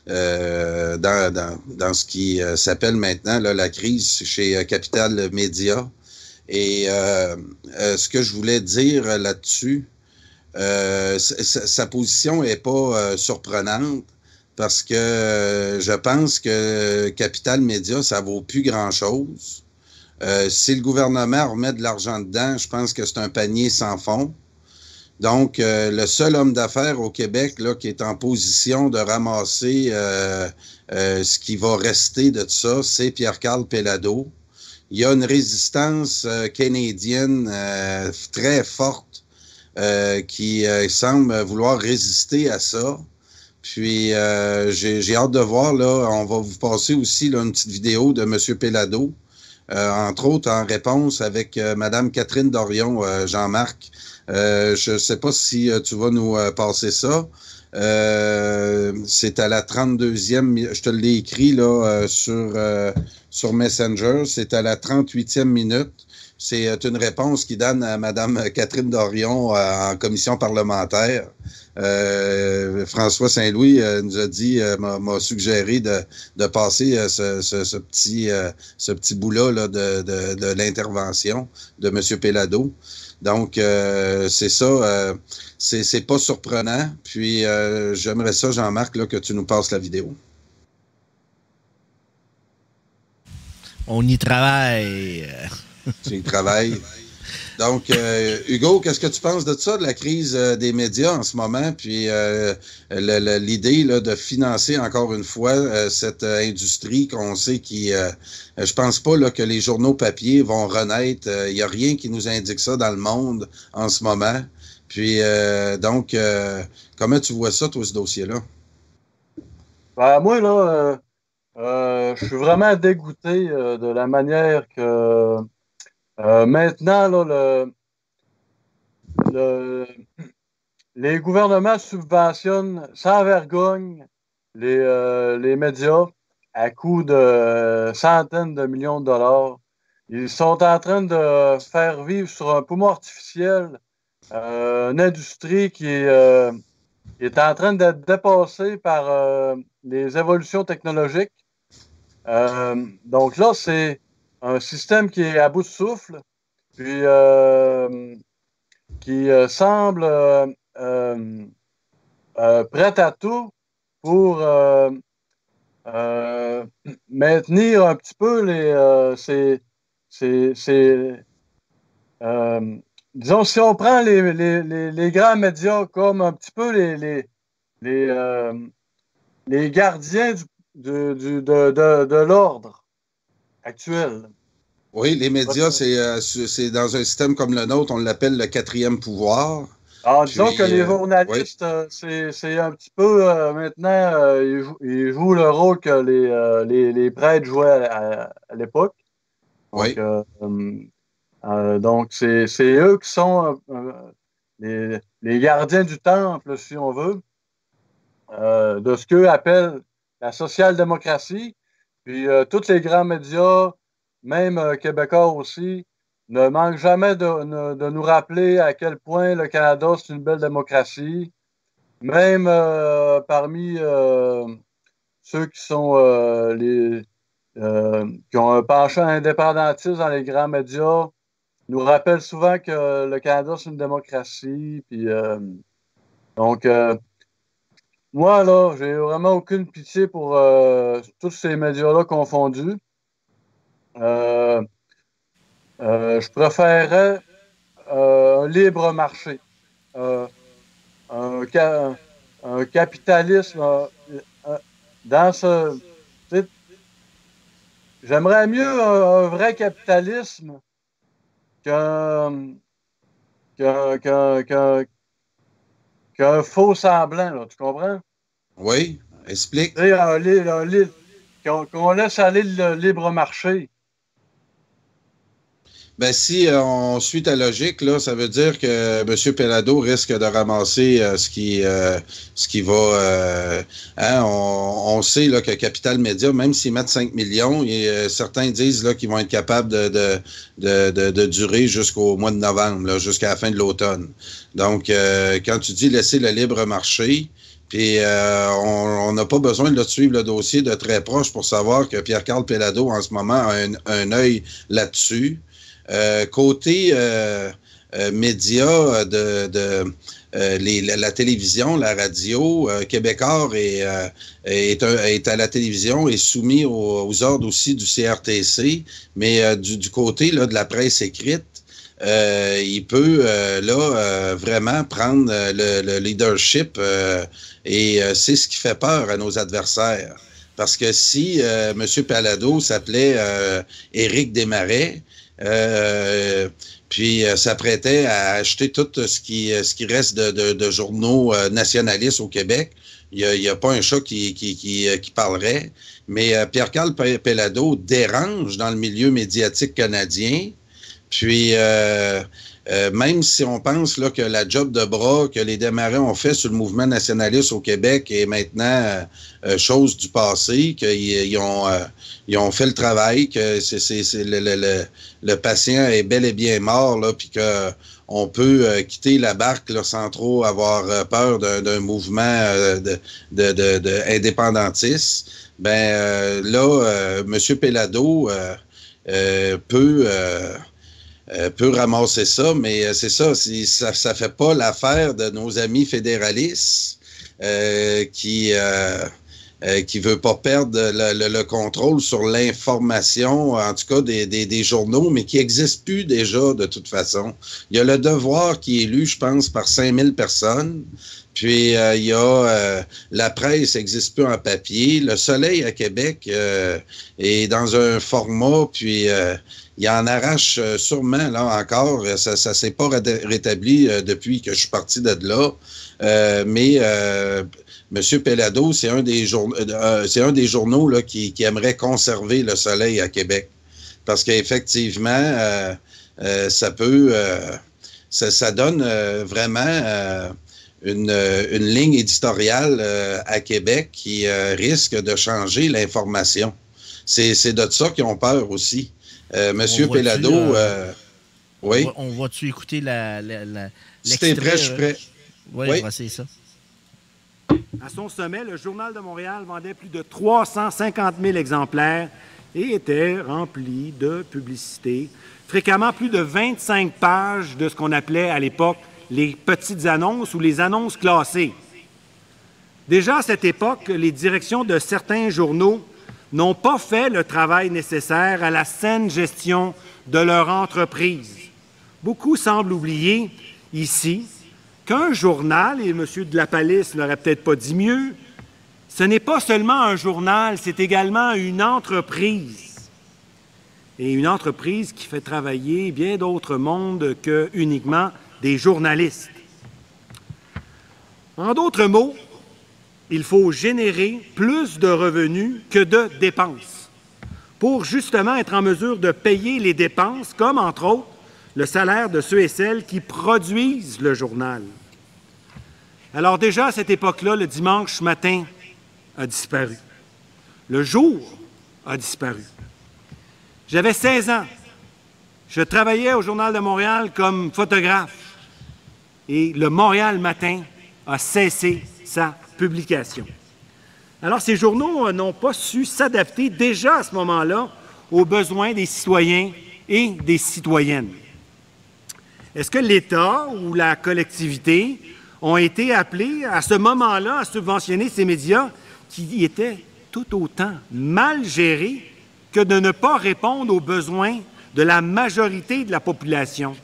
dans ce qui s'appelle maintenant là, la crise chez Capital Média. Et ce que je voulais dire là-dessus, sa position n'est pas surprenante parce que je pense que Capital Média, ça vaut plus grand-chose. Si le gouvernement remet de l'argent dedans, je pense que c'est un panier sans fond. Donc, le seul homme d'affaires au Québec là, qui est en position de ramasser ce qui va rester de ça, c'est Pierre-Carl Péladeau. Il y a une résistance canadienne très forte qui semble vouloir résister à ça. Puis, j'ai hâte de voir, là, on va vous passer aussi là, une petite vidéo de M. Péladeau, entre autres en réponse avec Mme Catherine Dorion, Jean-Marc. Je ne sais pas si tu vas nous passer ça. C'est à la 32e, je te l'ai écrit là, sur Messenger, c'est à la 38e minute. C'est une réponse qu'il donne à Mme Catherine Dorion en commission parlementaire. François Saint-Louis nous a dit, m'a suggéré de passer ce petit bout-là là, de l'intervention de M. Péladeau. Donc, c'est ça, c'est pas surprenant. Puis, j'aimerais ça, Jean-Marc, là, que tu nous passes la vidéo. On y travaille. Tu y travailles. Donc, Hugo, qu'est-ce que tu penses de ça, de la crise des médias en ce moment, puis l'idée là, de financer encore une fois cette industrie qu'on sait qui... je pense pas là, que les journaux papier vont renaître. Il n'y a rien qui nous indique ça dans le monde en ce moment. Puis, donc, comment tu vois ça, toi, ce dossier-là? Ben, moi, là, je suis vraiment dégoûté de la manière que... maintenant, là, les gouvernements subventionnent sans vergogne les médias à coût de centaines de millions de dollars. Ils sont en train de faire vivre sur un poumon artificiel une industrie qui est en train d'être dépassée par les évolutions technologiques. Donc là, c'est un système qui est à bout de souffle, puis qui semble prêt à tout pour maintenir un petit peu disons, si on prend les grands médias comme un petit peu les gardiens de l'ordre actuel. Oui, les médias, c'est dans un système comme le nôtre, on l'appelle le quatrième pouvoir. Alors, disons que les journalistes, oui. C'est un petit peu, maintenant, ils jouent le rôle que les prêtres jouaient à l'époque. Oui. Donc, c'est eux qui sont les gardiens du temple, si on veut, de ce qu'eux appellent la social-démocratie. Puis, tous les grands médias, même québécois aussi, ne manquent jamais de nous rappeler à quel point le Canada, c'est une belle démocratie. Même parmi ceux qui sont qui ont un penchant indépendantiste dans les grands médias, nous rappellent souvent que le Canada, c'est une démocratie. Puis, donc, moi, là, j'ai vraiment aucune pitié pour tous ces médias-là confondus. Je préférerais un libre marché, un capitalisme dans ce... J'aimerais mieux un vrai capitalisme qu'un faux semblant, là, tu comprends? Oui, explique. Qu'on laisse aller le libre marché. Ben, si on suit ta logique, là, ça veut dire que M. Pellado risque de ramasser ce qui va... Hein, on sait là, que Capital Média, même s'ils mettent 5 millions, certains disent là, qu'ils vont être capables de durer jusqu'au mois de novembre, jusqu'à la fin de l'automne. Donc, quand tu dis laisser le libre marché, puis on n'a pas besoin de suivre le dossier de très proche pour savoir que Pierre-Carl Pellado, en ce moment, a un œil là-dessus. Côté médias la télévision, la radio, Québécois est à la télévision et soumis aux ordres aussi du CRTC, mais du côté là, de la presse écrite, il peut vraiment prendre le leadership et c'est ce qui fait peur à nos adversaires. Parce que si M. Pellado s'appelait Éric Desmarais, puis s'apprêtait à acheter tout ce qui reste de journaux nationalistes au Québec, il n'y a pas un chat qui parlerait. Mais Pierre-Carl Pellado dérange dans le milieu médiatique canadien. Puis, même si on pense là, que la job de bras que les Desmarais ont fait sur le mouvement nationaliste au Québec est maintenant chose du passé, qu'ils ont fait le travail, que le patient est bel et bien mort, là, puis qu'on peut quitter la barque là, sans trop avoir peur d'un mouvement indépendantiste, ben là, M. Pellado peut ramasser ça, mais c'est ça, ça fait pas l'affaire de nos amis fédéralistes qui veut pas perdre le contrôle sur l'information, en tout cas des journaux, mais qui n'existent plus déjà de toute façon. Il y a Le Devoir qui est lu, je pense, par 5000 personnes. Puis, il y a la presse n'existe plus en papier. Le Soleil à Québec est dans un format, puis il en arrache sûrement, là encore. Ça s'est pas rétabli depuis que je suis parti de là. Mais M. Pellado, c'est un des journaux là, qui aimerait conserver Le Soleil à Québec. Parce qu'effectivement, ça peut... ça donne vraiment... Une ligne éditoriale à Québec qui risque de changer l'information. C'est de ça qu'ils ont peur aussi. Monsieur Pellado, oui. On va-tu écouter Si t'es prêt, je suis prêt. Oui, on va essayer ça. À son sommet, le Journal de Montréal vendait plus de 350 000 exemplaires et était rempli de publicités. Fréquemment, plus de 25 pages de ce qu'on appelait à l'époque les petites annonces ou les annonces classées. Déjà à cette époque, les directions de certains journaux n'ont pas fait le travail nécessaire à la saine gestion de leur entreprise. Beaucoup semblent oublier ici qu'un journal, et M. de la Palisse ne l'aurait peut-être pas dit mieux, ce n'est pas seulement un journal, c'est également une entreprise. Et une entreprise qui fait travailler bien d'autres mondes que uniquement des journalistes. En d'autres mots, il faut générer plus de revenus que de dépenses pour justement être en mesure de payer les dépenses, comme entre autres le salaire de ceux et celles qui produisent le journal. Alors déjà à cette époque-là, le dimanche matin a disparu. Le jour a disparu. J'avais 16 ans. Je travaillais au Journal de Montréal comme photographe. Et le Montréal Matin a cessé sa publication. Alors, ces journaux n'ont pas su s'adapter déjà à ce moment-là aux besoins des citoyens et des citoyennes. Est-ce que l'État ou la collectivité ont été appelés à ce moment-là à subventionner ces médias qui étaient tout autant mal gérés que de ne pas répondre aux besoins de la majorité de la population?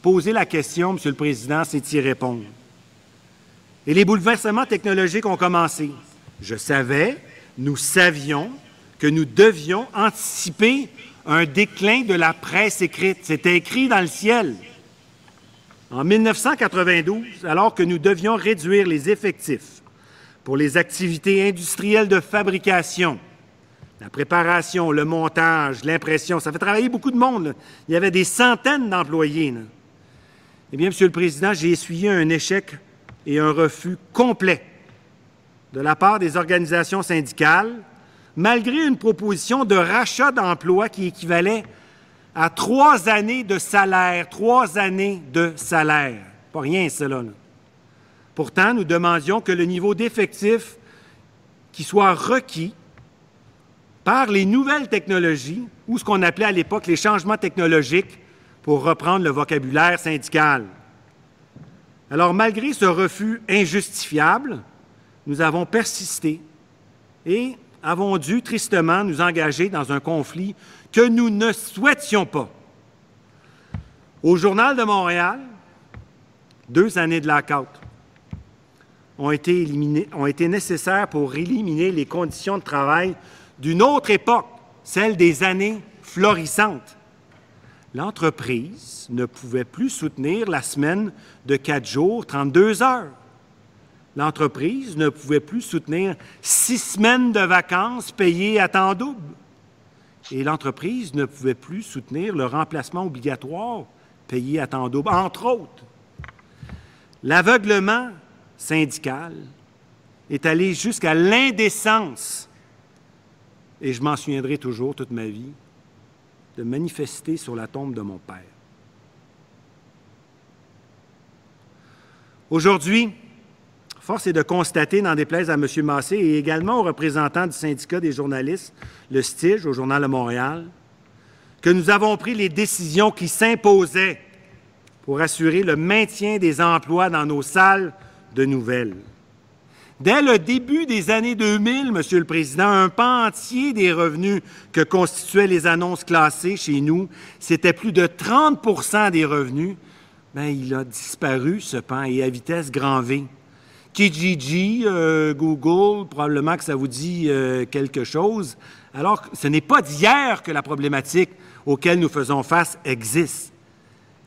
Poser la question, M. le Président, c'est y répondre. Et les bouleversements technologiques ont commencé. Nous savions que nous devions anticiper un déclin de la presse écrite. C'était écrit dans le ciel. En 1992, alors que nous devions réduire les effectifs pour les activités industrielles de fabrication, La préparation, le montage, l'impression, ça fait travailler beaucoup de monde, là. Il y avait des centaines d'employés, là. Eh bien, Monsieur le Président, j'ai essuyé un échec et un refus complet de la part des organisations syndicales, malgré une proposition de rachat d'emplois qui équivalait à 3 années de salaire. 3 années de salaire. Pas rien, cela, là. Pourtant, nous demandions que le niveau d'effectif qui soit requis par les nouvelles technologies, ou ce qu'on appelait à l'époque les changements technologiques, pour reprendre le vocabulaire syndical. Alors, malgré ce refus injustifiable, nous avons persisté et avons dû tristement nous engager dans un conflit que nous ne souhaitions pas. Au Journal de Montréal, 2 années de lockout ont été nécessaires pour éliminer les conditions de travail d'une autre époque, celle des années florissantes. L'entreprise ne pouvait plus soutenir la semaine de 4 jours, 32 heures. L'entreprise ne pouvait plus soutenir 6 semaines de vacances payées à temps double. Et l'entreprise ne pouvait plus soutenir le remplacement obligatoire payé à temps double, entre autres. L'aveuglement syndical est allé jusqu'à l'indécence, et je m'en souviendrai toujours toute ma vie, de manifester sur la tombe de mon père. Aujourd'hui, force est de constater, n'en déplaise à M. Massé et également aux représentants du syndicat des journalistes, le STIJ, au Journal de Montréal, que nous avons pris les décisions qui s'imposaient pour assurer le maintien des emplois dans nos salles de nouvelles. Dès le début des années 2000, Monsieur le Président, un pan entier des revenus que constituaient les annonces classées chez nous, c'était plus de 30 des revenus. Bien, il a disparu, ce pan, et à vitesse grand V. Kijiji, Google, probablement que ça vous dit quelque chose. Alors, ce n'est pas d'hier que la problématique auquel nous faisons face existe.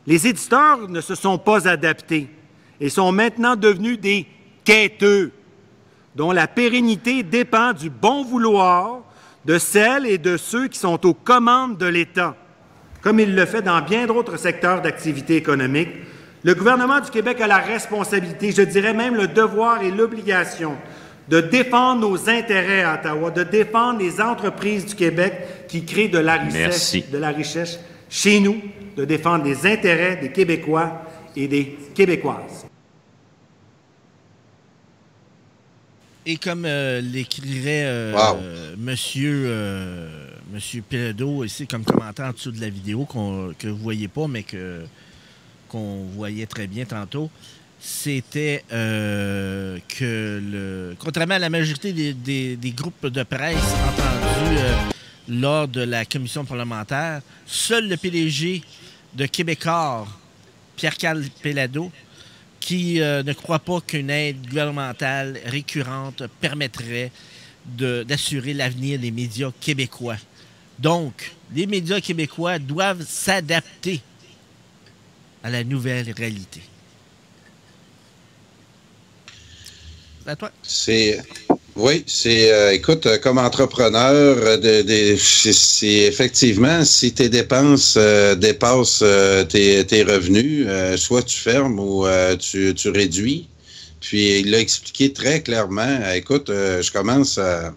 Les éditeurs ne se sont pas adaptés et sont maintenant devenus des quêteux, dont la pérennité dépend du bon vouloir de celles et de ceux qui sont aux commandes de l'État. Comme il le fait dans bien d'autres secteurs d'activité économique, le gouvernement du Québec a la responsabilité, je dirais même le devoir et l'obligation, de défendre nos intérêts à Ottawa, de défendre les entreprises du Québec qui créent de la richesse chez nous, de défendre les intérêts des Québécois et des Québécoises. Et comme l'écrirait Monsieur Péladeau ici comme commentaire en dessous de la vidéo que vous ne voyez pas, mais qu'on voyait très bien tantôt, c'était que, contrairement à la majorité des groupes de presse entendus lors de la commission parlementaire, seul le PDG de Québécois, Pierre-Carl Péladeau, qui ne croit pas qu'une aide gouvernementale récurrente permettrait d'assurer l'avenir des médias québécois. Donc, les médias québécois doivent s'adapter à la nouvelle réalité. À toi. Écoute, comme entrepreneur, c'est effectivement, si tes dépenses dépassent tes revenus, soit tu fermes ou tu réduis. Puis il l'a expliqué très clairement. Écoute, je commence à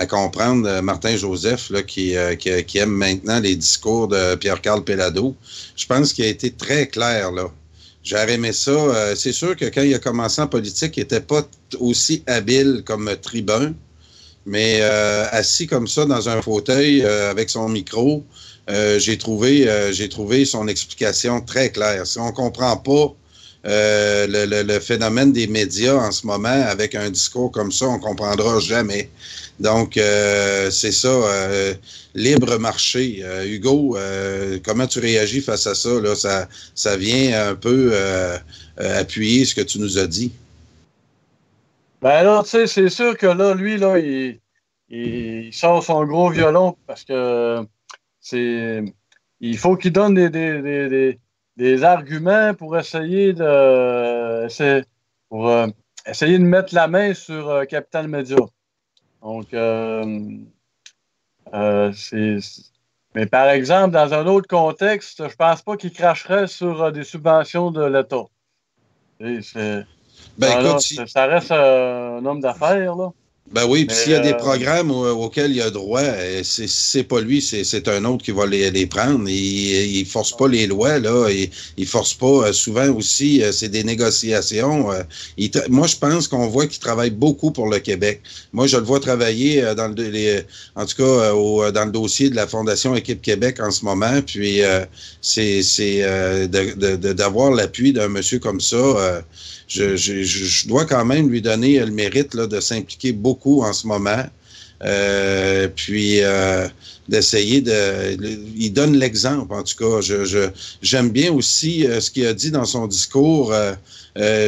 comprendre Martin Joseph là, qui aime maintenant les discours de Pierre-Carl Péladeau. Je pense qu'il a été très clair là. J'ai aimé ça. C'est sûr que quand il a commencé en politique, il n'était pas aussi habile comme tribun, mais assis comme ça dans un fauteuil avec son micro, j'ai trouvé son explication très claire. Si on ne comprend pas le phénomène des médias en ce moment avec un discours comme ça, on ne comprendra jamais. Donc, c'est ça, libre marché. Hugo, comment tu réagis face à ça? Là? Ça vient un peu appuyer ce que tu nous as dit. Ben là, tu sais, c'est sûr que là, lui, là, il sort son gros violon parce que il faut qu'il donne des arguments pour essayer de mettre la main sur Capital Média. Donc, Mais par exemple, dans un autre contexte, je pense pas qu'il cracherait sur des subventions de l'État. Ça reste un homme d'affaires, là. Ben oui, puis s'il y a des programmes auxquels il a droit, c'est pas lui, c'est un autre qui va les prendre. Il force pas les lois, là. Il force pas. Souvent aussi, c'est des négociations. Moi, je pense qu'on voit qu'il travaille beaucoup pour le Québec. Moi, je le vois travailler en tout cas dans le dossier de la Fondation Équipe Québec en ce moment. Puis d'avoir l'appui d'un monsieur comme ça. Je dois quand même lui donner le mérite là, de s'impliquer beaucoup en ce moment. D'essayer il donne l'exemple, en tout cas. J'aime bien aussi ce qu'il a dit dans son discours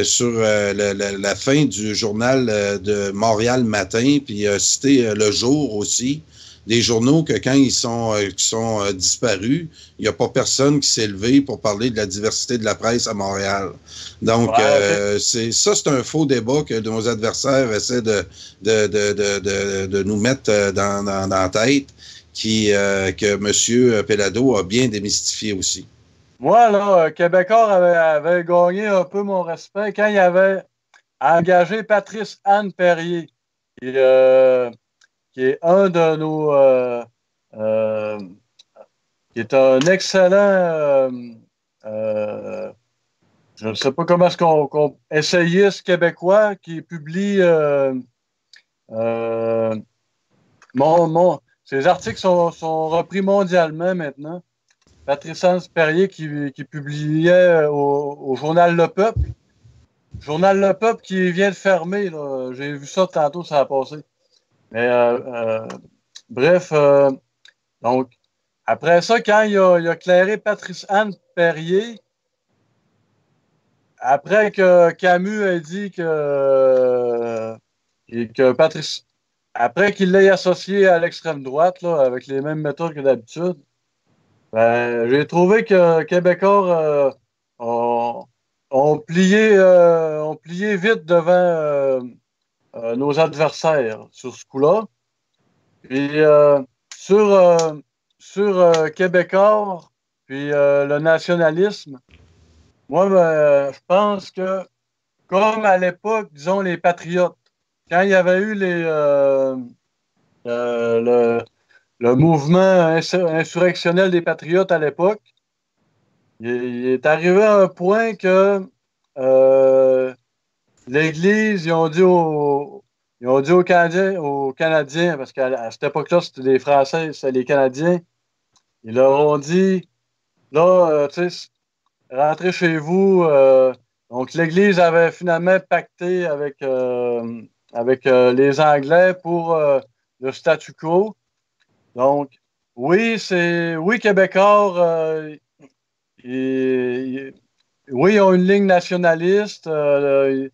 sur la fin du journal de Montréal Matin, puis il a cité Le Jour aussi. Des journaux que quand ils sont disparus, il n'y a pas personne qui s'est levé pour parler de la diversité de la presse à Montréal. Donc, c'est un faux débat que nos adversaires essaient de nous mettre dans la tête, que M. Pellado a bien démystifié aussi. Moi, là, Québécois avait gagné un peu mon respect quand il avait engagé Patrice Anne Perrier, qui est un de nos... qui est un excellent... je ne sais pas comment est-ce qu'on essayiste québécois qui publie... ses articles sont repris mondialement maintenant. Patrice Anne Perrier qui publiait au Journal Le Peuple. Journal Le Peuple qui vient de fermer. Là. J'ai vu ça tantôt, ça a passé. Mais bref, donc, après ça, quand il a clairé Patrice Anne Perrier, après que Camus ait dit que Patrice, après qu'il l'ait associé à l'extrême droite, là, avec les mêmes méthodes que d'habitude, ben, j'ai trouvé que Québécois ont plié vite devant nos adversaires sur ce coup-là. Puis sur Québécois, puis le nationalisme, moi, je pense que, comme à l'époque, disons, les Patriotes, quand il y avait eu le mouvement insurrectionnel des Patriotes à l'époque, il est arrivé à un point que l'Église, ils ont dit aux Canadiens, parce qu'à cette époque-là, c'était les Français, c'était les Canadiens, ils leur ont dit, là, tu sais, rentrez chez vous. Donc, l'Église avait finalement pacté avec les Anglais pour le statu quo. Donc, oui, Québécois, oui, ils ont une ligne nationaliste de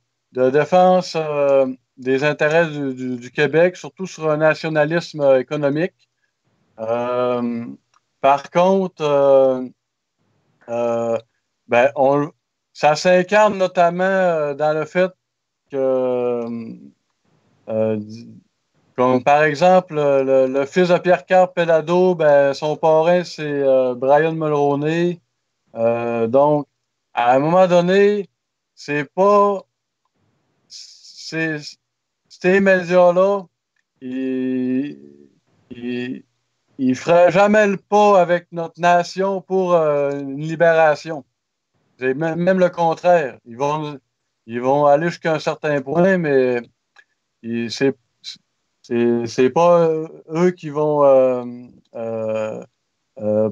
défense des intérêts du Québec, surtout sur un nationalisme économique. Par contre, ça s'incarne notamment dans le fait que, comme par exemple, le fils de Pierre-Carl Pellado, son parrain, c'est Brian Mulroney. Donc, à un moment donné, ces médias-là, ils feraient jamais le pas avec notre nation pour une libération. C'est même le contraire. Ils vont aller jusqu'à un certain point, mais c'est pas eux qui vont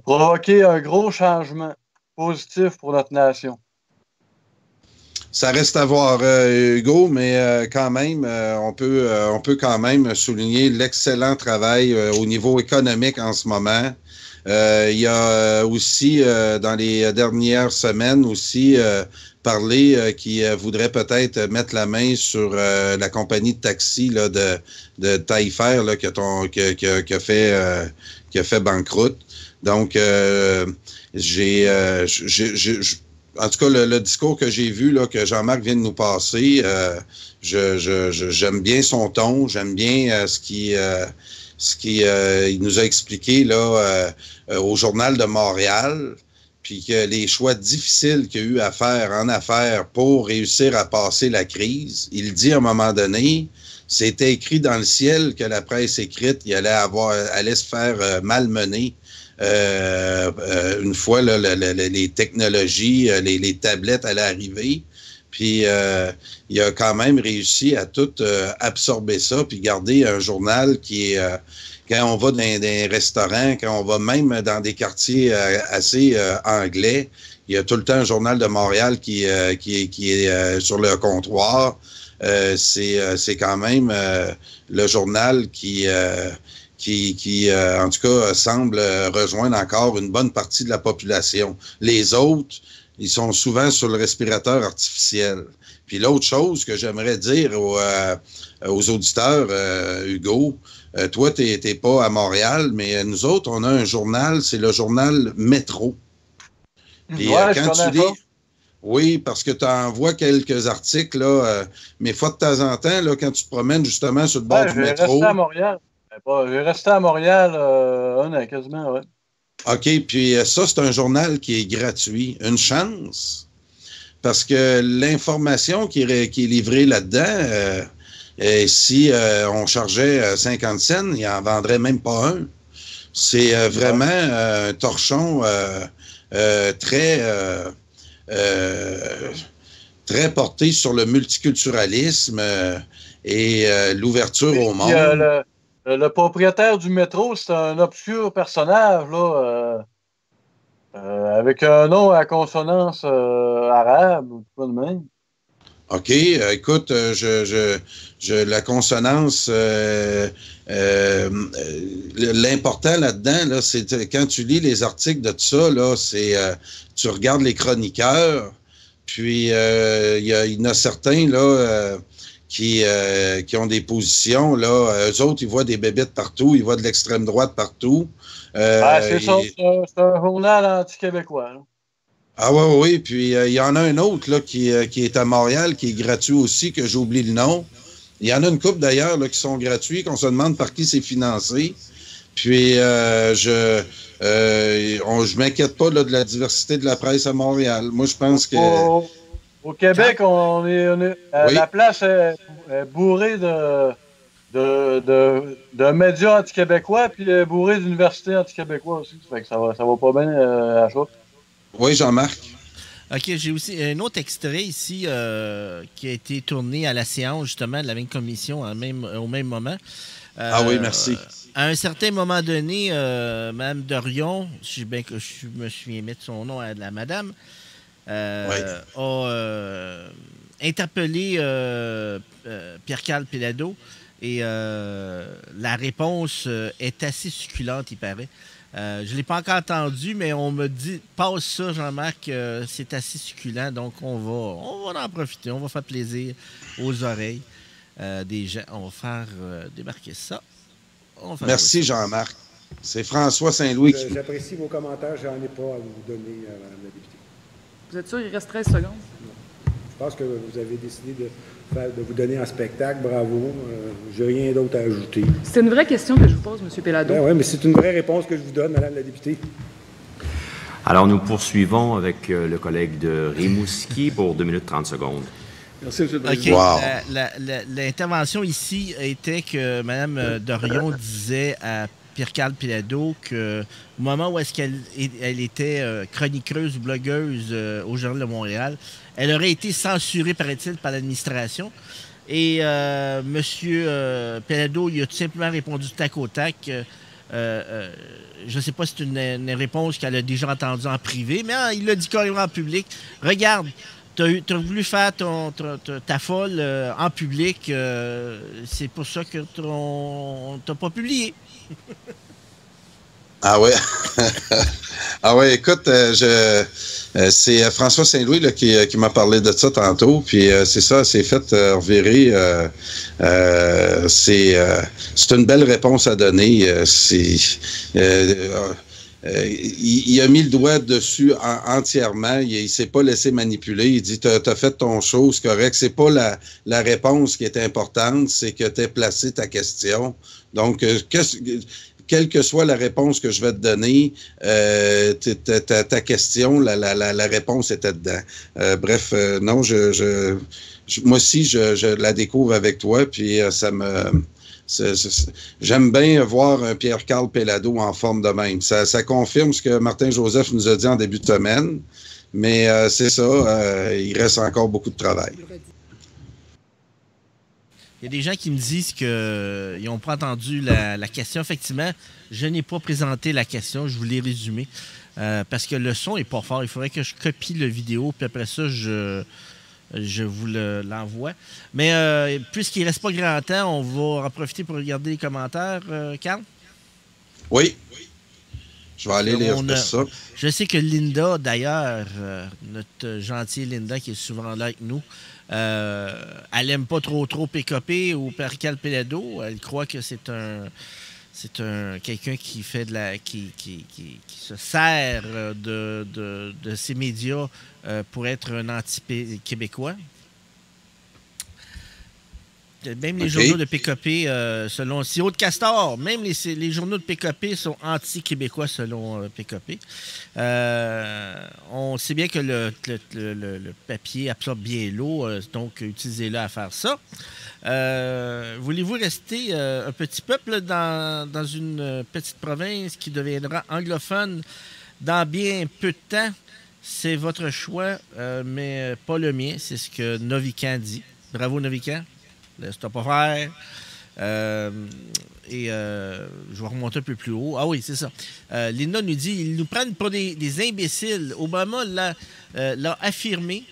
provoquer un gros changement positif pour notre nation. Ça reste à voir, Hugo, mais quand même, on peut quand même souligner l'excellent travail au niveau économique en ce moment. Il y a aussi, dans les dernières semaines, aussi parlé qui voudrait peut-être mettre la main sur la compagnie de taxi là, de Taillefer là, qui a fait banqueroute. Donc, en tout cas, le discours que j'ai vu, là, que Jean-Marc vient de nous passer, j'aime bien son ton, j'aime bien ce il nous a expliqué là au Journal de Montréal, puis que les choix difficiles qu'il y a eu à faire en affaires pour réussir à passer la crise, il dit à un moment donné, c'était écrit dans le ciel que la presse écrite, il allait se faire malmener. Une fois là, les technologies, les tablettes allaient arriver, puis il a quand même réussi à tout absorber ça, puis garder un journal qui est, quand on va dans des restaurants, quand on va même dans des quartiers assez anglais, il y a tout le temps un journal de Montréal qui est sur le comptoir. C'est quand même le journal qui en tout cas, semble rejoindre encore une bonne partie de la population. Les autres, ils sont souvent sur le respirateur artificiel. Puis l'autre chose que j'aimerais dire aux auditeurs, Hugo, toi, t'es pas à Montréal, mais nous autres, on a un journal, c'est le journal Métro. Puis quand tu lis... Oui, parce que tu envoies quelques articles, là, mais fois de temps en temps, là, quand tu te promènes justement sur le bord du métro... Resté à Montréal. J'ai resté à Montréal quasiment, ouais. OK, puis ça, c'est un journal qui est gratuit. Une chance, parce que l'information qui est livrée là-dedans, si on chargeait 50 cents, il n'en vendrait même pas un. C'est vraiment un torchon très porté sur le multiculturalisme et l'ouverture au monde. Le propriétaire du métro, c'est un obscur personnage, là, avec un nom à consonance arabe ou quoi de même. OK. Écoute, la consonance, l'important là-dedans, là, c'est quand tu lis les articles de tout ça, là, c'est tu regardes les chroniqueurs, puis il y en a certains, là, qui ont des positions, là, eux autres, ils voient des bébites partout, ils voient de l'extrême droite partout. C'est ça, c'est un journal anti-québécois. Là. Ah oui, puis il y en a un autre là, qui est à Montréal, qui est gratuit aussi, que j'oublie le nom. Il y en a une couple d'ailleurs là, qui sont gratuits, qu'on se demande par qui c'est financé. Puis je m'inquiète pas là, de la diversité de la presse à Montréal. Moi, je pense que... Au Québec, on est oui. La place est bourrée de médias anti-québécois, puis bourrée d'universités anti-québécois aussi. Ça fait que ça va pas bien à ça. Oui, Jean-Marc. OK, j'ai aussi un autre extrait ici qui a été tourné à la séance, justement, de la même commission au même moment. Oui, merci. À un certain moment donné, Mme Dorion, je me souviens mettre son nom à la madame, a interpellé Pierre-Carl Péladeau et la réponse est assez succulente, il paraît. Je ne l'ai pas encore entendu, mais on me dit « Passe ça, Jean-Marc, c'est assez succulent, donc on va en profiter, on va faire plaisir aux oreilles des gens. On va faire débarquer ça. Merci, Jean-Marc. C'est François Saint-Louis qui... J'apprécie vos commentaires, j'en ai pas à vous donner, Mme la députée. Vous êtes sûr, il reste 13 secondes? Non. Je pense que vous avez décidé de vous donner un spectacle. Bravo. Je n'ai rien d'autre à ajouter. C'est une vraie question que je vous pose, M. Péladeau. Oui, mais c'est une vraie réponse que je vous donne, Mme la députée. Alors, nous poursuivons avec le collègue de Rimouski pour 2 minutes 30 secondes. Merci, M. le Président. Wow. L'intervention ici était que Mme Dorion disait à Pierre-Carl Péladeau qu'au moment où est-ce qu'elle était chroniqueuse ou blogueuse au Journal de Montréal, elle aurait été censurée, paraît-il, par l'administration. Et M. Péladeau, il a tout simplement répondu tac au tac. Je ne sais pas si c'est une réponse qu'elle a déjà entendue en privé, mais il l'a dit carrément en public. Regarde, tu as voulu faire ta folle en public, c'est pour ça que on t'a pas publié. Ah ouais. Ah ouais, écoute, c'est François Saint-Louis là, qui m'a parlé de ça tantôt, puis c'est ça, c'est fait revirer. C'est une belle réponse à donner. il a mis le doigt dessus entièrement. Il ne s'est pas laissé manipuler. Il dit, t'as fait ton show, c'est correct. C'est pas la réponse qui est importante, c'est que tu as placé ta question. Donc, quelle que soit la réponse que je vais te donner, ta question, la réponse était dedans. Bref, non, moi aussi, je la découvre avec toi, puis ça me... J'aime bien voir un Pierre-Carl Péladeau en forme de même. Ça confirme ce que Martin Joseph nous a dit en début de semaine, mais c'est ça, il reste encore beaucoup de travail. Il y a des gens qui me disent qu'ils n'ont pas entendu la question. Effectivement, je n'ai pas présenté la question, je voulais résumer, parce que le son n'est pas fort. Il faudrait que je copie la vidéo, puis après ça, je vous l'envoie. Mais puisqu'il ne reste pas grand temps, on va en profiter pour regarder les commentaires, Carl? Oui. Je vais aller lire ça. Je sais que Linda, d'ailleurs, notre gentille Linda qui est souvent là avec nous, elle n'aime pas trop PKP ou Pierre-Carl Péladeau. Elle croit que c'est quelqu'un qui fait qui se sert de ces médias pour être un anti-québécois. Même les journaux de PKP, selon Siro de Castor, même les journaux de PKP sont anti-québécois selon PKP. On sait bien que le papier absorbe bien l'eau, donc utilisez-le à faire ça. Voulez-vous rester un petit peuple dans une petite province qui deviendra anglophone dans bien peu de temps? C'est votre choix, mais pas le mien. C'est ce que Novican dit. Bravo, Novican. Laisse-toi pas faire. Je vais remonter un peu plus haut. Ah oui, c'est ça. Linda nous dit, ils nous prennent pour des imbéciles. Obama l'a affirmé.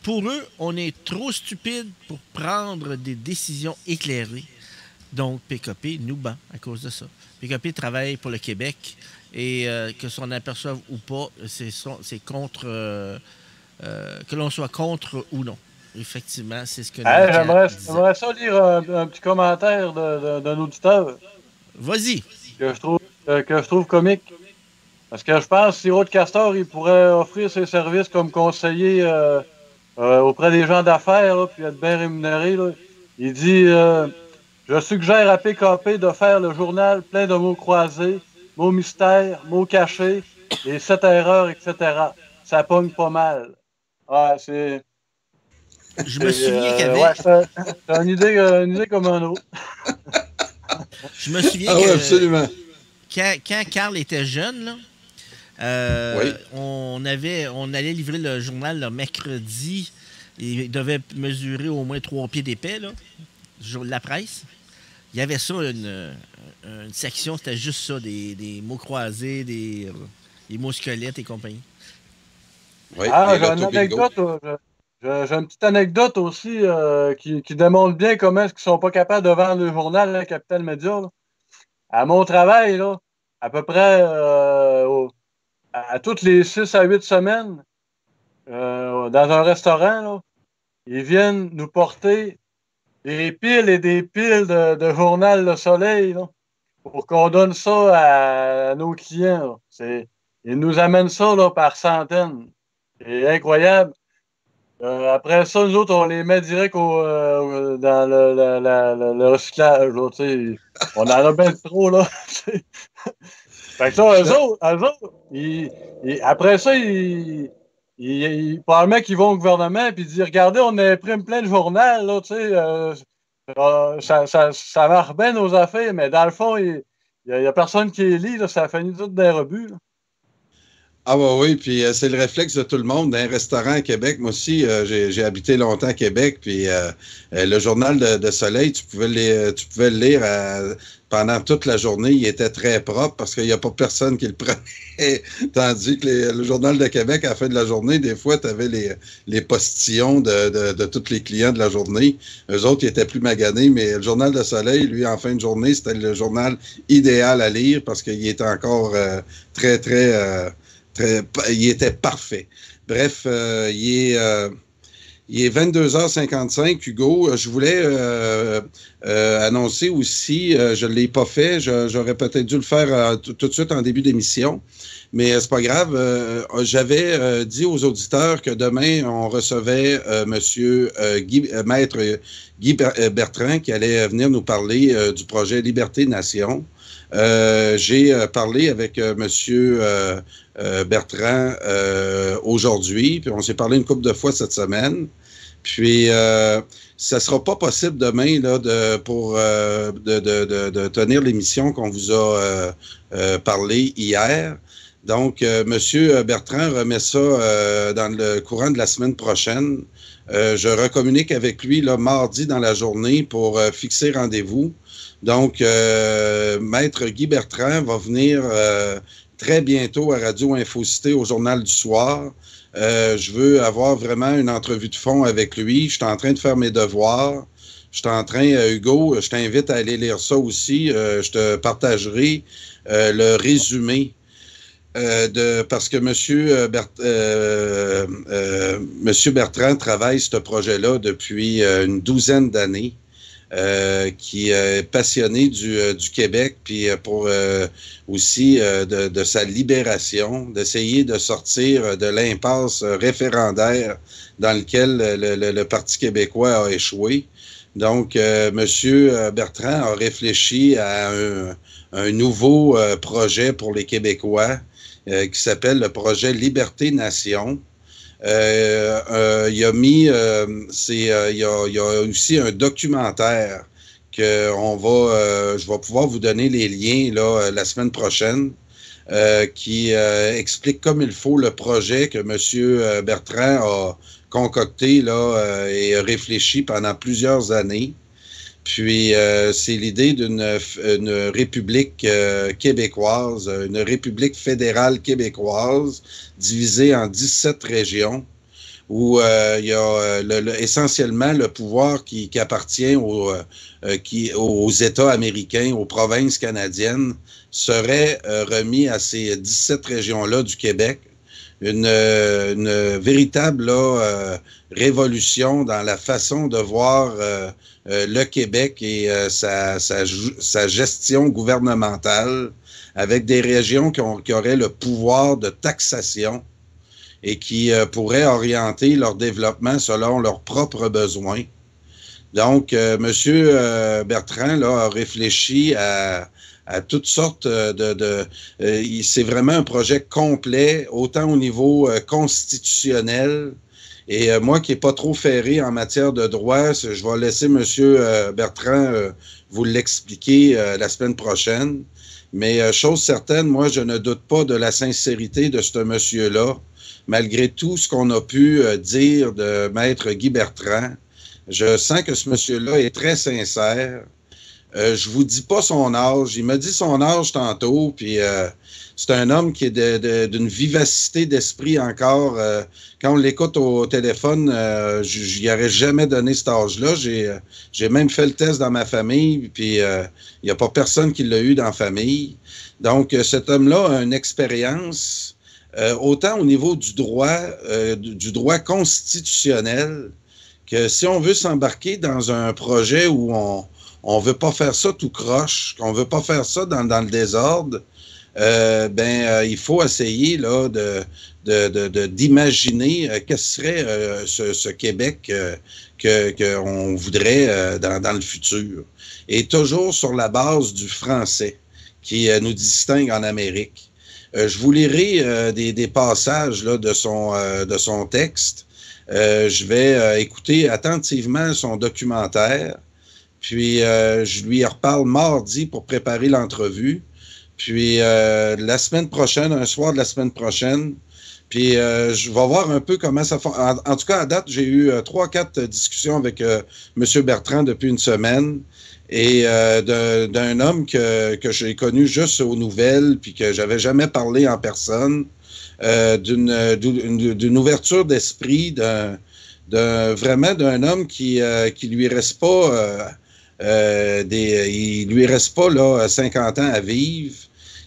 Pour eux, on est trop stupide pour prendre des décisions éclairées. Donc, PKP nous bat à cause de ça. PKP travaille pour le Québec et que s'on aperçoive ou pas, c'est contre... que l'on soit contre ou non. Effectivement, c'est ce que j'aimerais ça lire un petit commentaire d'un auditeur. Vas-y. Que je trouve comique. Parce que je pense que Siro de Castor, il pourrait offrir ses services comme conseiller auprès des gens d'affaires, puis être bien rémunéré. Là. Il dit je suggère à PKP de faire le journal plein de mots croisés, mots mystères, mots cachés, et 7 erreurs, etc. Ça pogne pas mal. Ouais, c'est... Je me souviens qu'il y avait... Ouais, c'est une idée comme un autre. Je me souviens que... absolument. Quand Carl était jeune, là, oui. on allait livrer le journal le mercredi. Il devait mesurer au moins 3 pieds d'épais, là, la presse. Il y avait ça, une section, c'était juste ça, des mots croisés, des mots squelettes et compagnie. Oui, j'ai une anecdote. J'ai une petite anecdote aussi qui démontre bien comment est-ce qu'ils sont pas capables de vendre le journal, là, Capital Média. Là. À mon travail, là, à peu près à toutes les 6 à 8 semaines, dans un restaurant, là, ils viennent nous porter des piles et des piles de journal Le Soleil là, pour qu'on donne ça à nos clients. Ils nous amènent ça là, par centaines. C'est incroyable. Après ça, nous autres, on les met direct dans le recyclage. Là, on en a bien trop, là. Fait que ça, eux autres, après ça, probablement qu'ils vont au gouvernement et ils disent regardez, on imprime plein de journaux, là, ça marche bien nos affaires, mais dans le fond, il n'y a personne qui les lit, là, ça finit tout des rebuts. Là. Ah oui, puis c'est le réflexe de tout le monde. Dans un restaurant à Québec, moi aussi, j'ai habité longtemps à Québec, puis le journal de Soleil, tu pouvais le lire pendant toute la journée. Il était très propre parce qu'il n'y a pas personne qui le prenait. Tandis que le journal de Québec, à la fin de la journée, des fois, tu avais les postillons de tous les clients de la journée. Eux autres, ils étaient plus maganés, mais le journal de Soleil, lui, en fin de journée, c'était le journal idéal à lire parce qu'il était encore très, très... il était parfait. Bref, il Il est 22h55, Hugo. Je voulais annoncer aussi, je ne l'ai pas fait, j'aurais peut-être dû le faire tout de suite en début d'émission, mais c'est pas grave. J'avais dit aux auditeurs que demain, on recevait Maître Guy Bertrand qui allait venir nous parler du projet Liberté-Nation. J'ai parlé avec Monsieur Bertrand aujourd'hui, puis on s'est parlé une couple de fois cette semaine. Puis ça sera pas possible demain là de tenir l'émission qu'on vous a parlé hier. Donc, Monsieur Bertrand remet ça dans le courant de la semaine prochaine. Je recommunique avec lui là, mardi dans la journée pour fixer rendez-vous. Donc, Maître Guy Bertrand va venir très bientôt à Radio Infocité au Journal du Soir. Je veux avoir vraiment une entrevue de fond avec lui. Je suis en train de faire mes devoirs. Je suis en train, Hugo, je t'invite à aller lire ça aussi. Je te partagerai le résumé parce que Monsieur Bertrand travaille ce projet-là depuis une douzaine d'années. Qui est passionné du Québec, puis pour aussi de sa libération, d'essayer de sortir de l'impasse référendaire dans lequel le Parti québécois a échoué. Donc, Monsieur Bertrand a réfléchi à un nouveau projet pour les Québécois qui s'appelle le projet Liberté-Nation. Il y a aussi un documentaire que je vais pouvoir vous donner les liens là, la semaine prochaine qui explique comme il faut le projet que M. Bertrand a concocté là, et a réfléchi pendant plusieurs années. Puis, c'est l'idée d'une république québécoise, une république fédérale québécoise divisée en 17 régions où il y a essentiellement le pouvoir qui appartient aux États américains, aux provinces canadiennes, serait remis à ces 17 régions-là du Québec. Une véritable révolution dans la façon de voir le Québec et sa gestion gouvernementale avec des régions qui auraient le pouvoir de taxation et qui pourraient orienter leur développement selon leurs propres besoins. Donc, M. Bertrand là, a réfléchi à toutes sortes c'est vraiment un projet complet, autant au niveau constitutionnel. Et moi qui n'ai pas trop ferré en matière de droit, je vais laisser M. Bertrand vous l'expliquer la semaine prochaine. Mais chose certaine, moi, je ne doute pas de la sincérité de ce monsieur-là, malgré tout ce qu'on a pu dire de Maître Guy Bertrand. Je sens que ce monsieur-là est très sincère. Je vous dis pas son âge. Il m'a dit son âge tantôt, puis c'est un homme qui est d'une vivacité d'esprit encore. Quand on l'écoute au téléphone, je n'y aurais jamais donné cet âge-là. J'ai même fait le test dans ma famille, puis il n'y a pas personne qui l'a eu dans la famille. Donc, cet homme-là a une expérience, autant au niveau du droit constitutionnel, que si on veut s'embarquer dans un projet où on veut pas faire ça tout croche, qu'on veut pas faire ça dans le désordre, il faut essayer là d'imaginer qu'est-ce serait ce Québec qu'on voudrait dans le futur. Et toujours sur la base du français qui nous distingue en Amérique. Je vous lirai des passages là, de son texte. Je vais écouter attentivement son documentaire. Puis, je lui reparle mardi pour préparer l'entrevue. Puis, la semaine prochaine, un soir de la semaine prochaine, puis je vais voir un peu comment ça fonctionne. En tout cas, à date, j'ai eu 3-4 discussions avec M. Bertrand depuis une semaine et d'un homme que j'ai connu juste aux nouvelles puis que j'avais jamais parlé en personne, d'une ouverture d'esprit, vraiment d'un homme qui lui reste pas... il lui reste pas là 50 ans à vivre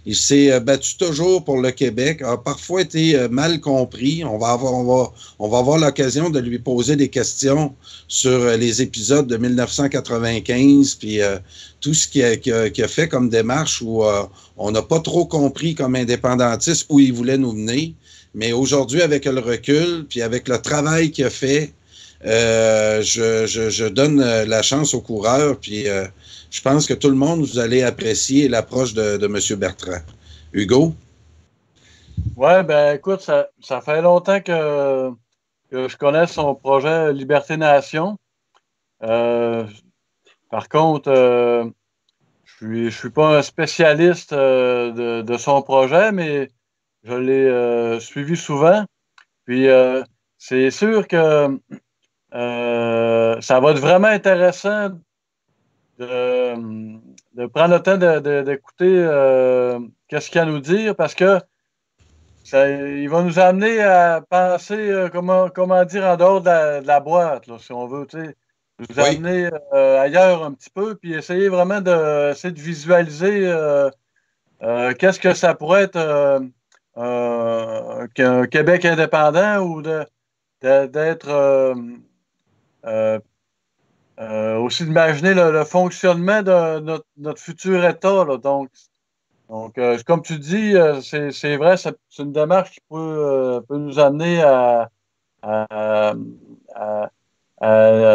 Il s'est battu toujours pour le Québec, a parfois été mal compris. On va avoir l'occasion de lui poser des questions sur les épisodes de 1995, puis tout ce qu'il a fait comme démarche où on n'a pas trop compris comme indépendantiste où il voulait nous mener. Mais aujourd'hui, avec le recul, puis avec le travail qu'il a fait, je donne la chance aux coureurs, puis je pense que tout le monde, vous allez apprécier l'approche de M. Bertrand. Hugo? Ouais, ben écoute, ça fait longtemps que je connais son projet Liberté Nation. Par contre, je suis pas un spécialiste de son projet, mais je l'ai suivi souvent. Puis c'est sûr que ça va être vraiment intéressant de prendre le temps d'écouter qu'est-ce qu'il a à nous dire, parce que il va nous amener à penser, comment dire, en dehors de la boîte, là, si on veut, tu sais, nous amener ailleurs un petit peu, puis essayer vraiment de visualiser qu'est-ce que ça pourrait être qu'un Québec indépendant, ou d'être aussi d'imaginer le fonctionnement de notre futur État, là. Donc, comme tu dis, c'est vrai, c'est une démarche qui peut nous amener à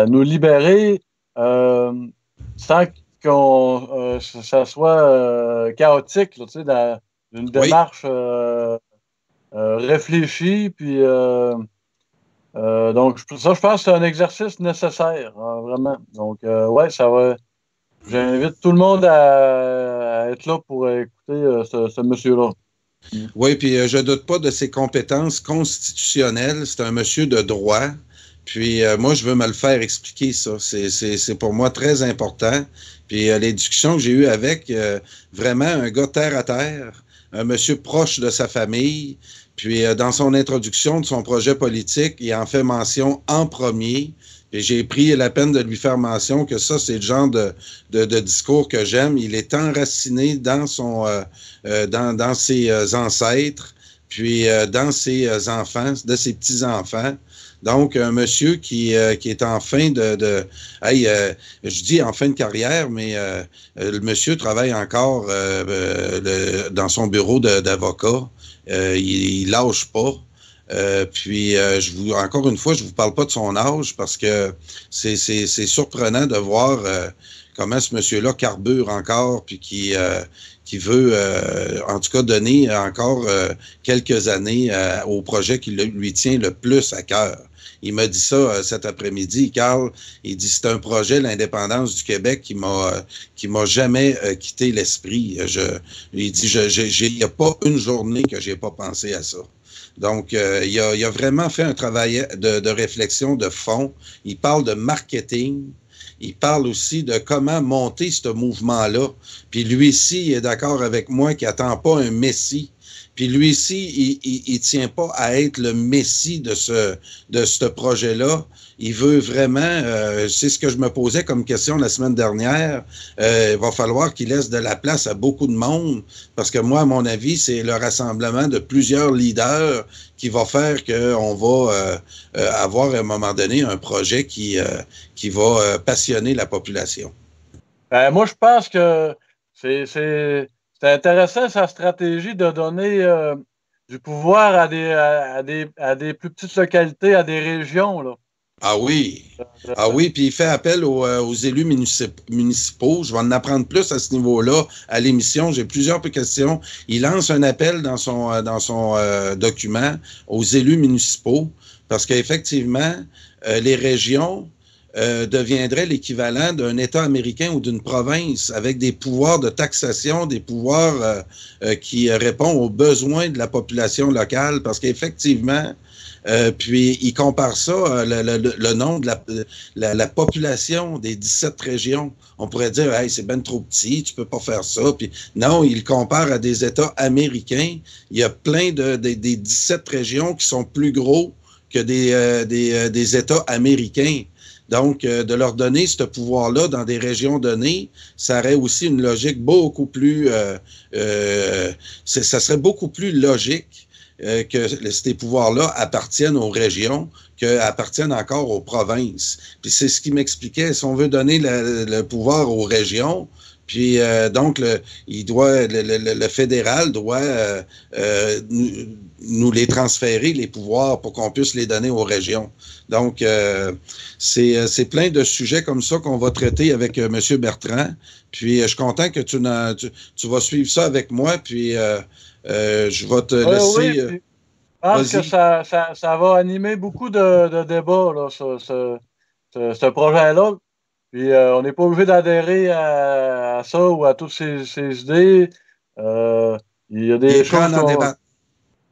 nous libérer sans que ça soit chaotique, là, tu sais, dans une démarche réfléchie, puis donc, je pense que c'est un exercice nécessaire, hein, vraiment. Donc, ouais, ça va. J'invite tout le monde à être là pour écouter ce monsieur-là. Oui, puis je ne doute pas de ses compétences constitutionnelles. C'est un monsieur de droit. Puis moi, je veux me le faire expliquer, ça. C'est pour moi très important. Puis les discussions que j'ai eues avec, vraiment un gars terre à terre, un monsieur proche de sa famille. Puis dans son introduction de son projet politique, il en fait mention en premier. Et j'ai pris la peine de lui faire mention que ça, c'est le genre de discours que j'aime. Il est enraciné dans dans ses ancêtres, puis dans ses enfants, de ses petits-enfants. Donc, un monsieur qui est en fin je dis en fin de carrière, mais le monsieur travaille encore dans son bureau d'avocat. Il lâche pas. Encore une fois, je vous parle pas de son âge parce que c'est surprenant de voir comment ce monsieur-là carbure encore, puis qui veut, en tout cas, donner encore quelques années au projet qui lui tient le plus à cœur. Il m'a dit ça cet après-midi, Carl. Il dit, c'est un projet, l'indépendance du Québec, qui m'a jamais quitté l'esprit. Il dit, il n'y a pas une journée que j'ai pas pensé à ça. Donc, il a vraiment fait un travail de réflexion de fond. Il parle de marketing. Il parle aussi de comment monter ce mouvement-là. Puis lui ici, il est d'accord avec moi qu'il n'attend pas un messie. Puis lui ici, il tient pas à être le messie de ce projet-là. Il veut vraiment, c'est ce que je me posais comme question la semaine dernière, il va falloir qu'il laisse de la place à beaucoup de monde, parce que moi, à mon avis, c'est le rassemblement de plusieurs leaders qui va faire qu'on va avoir à un moment donné un projet qui va passionner la population. Moi, je pense que c'est intéressant, sa stratégie de donner du pouvoir à des plus petites localités, à des régions, là. Ah oui, puis il fait appel aux élus municipaux. Je vais en apprendre plus à ce niveau-là à l'émission. J'ai plusieurs questions. Il lance un appel dans son document aux élus municipaux, parce qu'effectivement, les régions deviendraient l'équivalent d'un État américain ou d'une province, avec des pouvoirs de taxation, des pouvoirs qui répondent aux besoins de la population locale, parce qu'effectivement, puis il compare ça, le nombre de la population des 17 régions. On pourrait dire, hey, c'est ben trop petit, tu peux pas faire ça. Puis non, il compare à des États américains. Il y a plein des 17 régions qui sont plus gros que des États américains. Donc, de leur donner ce pouvoir-là dans des régions données, ça aurait aussi une logique beaucoup plus... ça serait beaucoup plus logique que ces pouvoirs-là appartiennent aux régions qu'appartiennent encore aux provinces. Puis c'est ce qui m'expliquait. Si on veut donner le pouvoir aux régions, puis donc le fédéral doit nous les transférer, les pouvoirs, pour qu'on puisse les donner aux régions. Donc, c'est plein de sujets comme ça qu'on va traiter avec M. Bertrand. Puis, je suis content que tu vas suivre ça avec moi. Puis, je vais te laisser... Oui, je pense que ça va animer beaucoup de débats, là, ce projet-là. Puis, on n'est pas obligé d'adhérer à ça ou à toutes ces idées. Il y a des choses...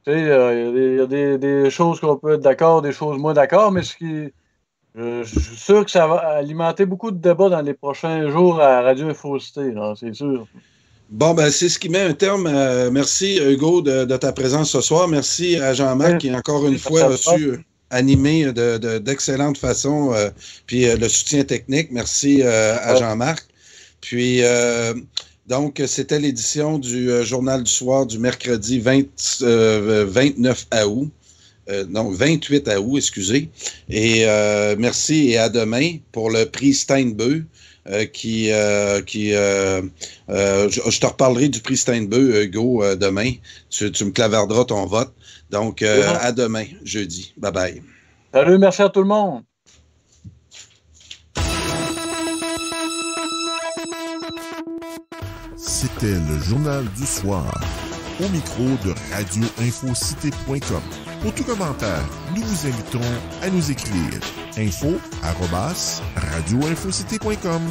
Il y a des choses qu'on peut être d'accord, des choses moins d'accord, mais je suis sûr que ça va alimenter beaucoup de débats dans les prochains jours à Radio Infocité, c'est sûr. Bon, ben c'est ce qui met un terme. Merci, Hugo, de ta présence ce soir. Merci à Jean-Marc qui, encore une fois, a su animer d'excellente façon, puis le soutien technique. Merci à Jean-Marc. Puis... donc, c'était l'édition du Journal du soir du mercredi 29 août. Non, 28 août, excusez. Et merci et à demain pour le prix Steinbeu. Je te reparlerai du prix Steinbeu, Hugo, demain. Tu me clavarderas ton vote. Donc, à demain, jeudi. Bye-bye. Salut, merci à tout le monde. C'était le Journal du soir, au micro de radioinfocité.com. Pour tout commentaire, nous vous invitons à nous écrire info@radioinfocité.com.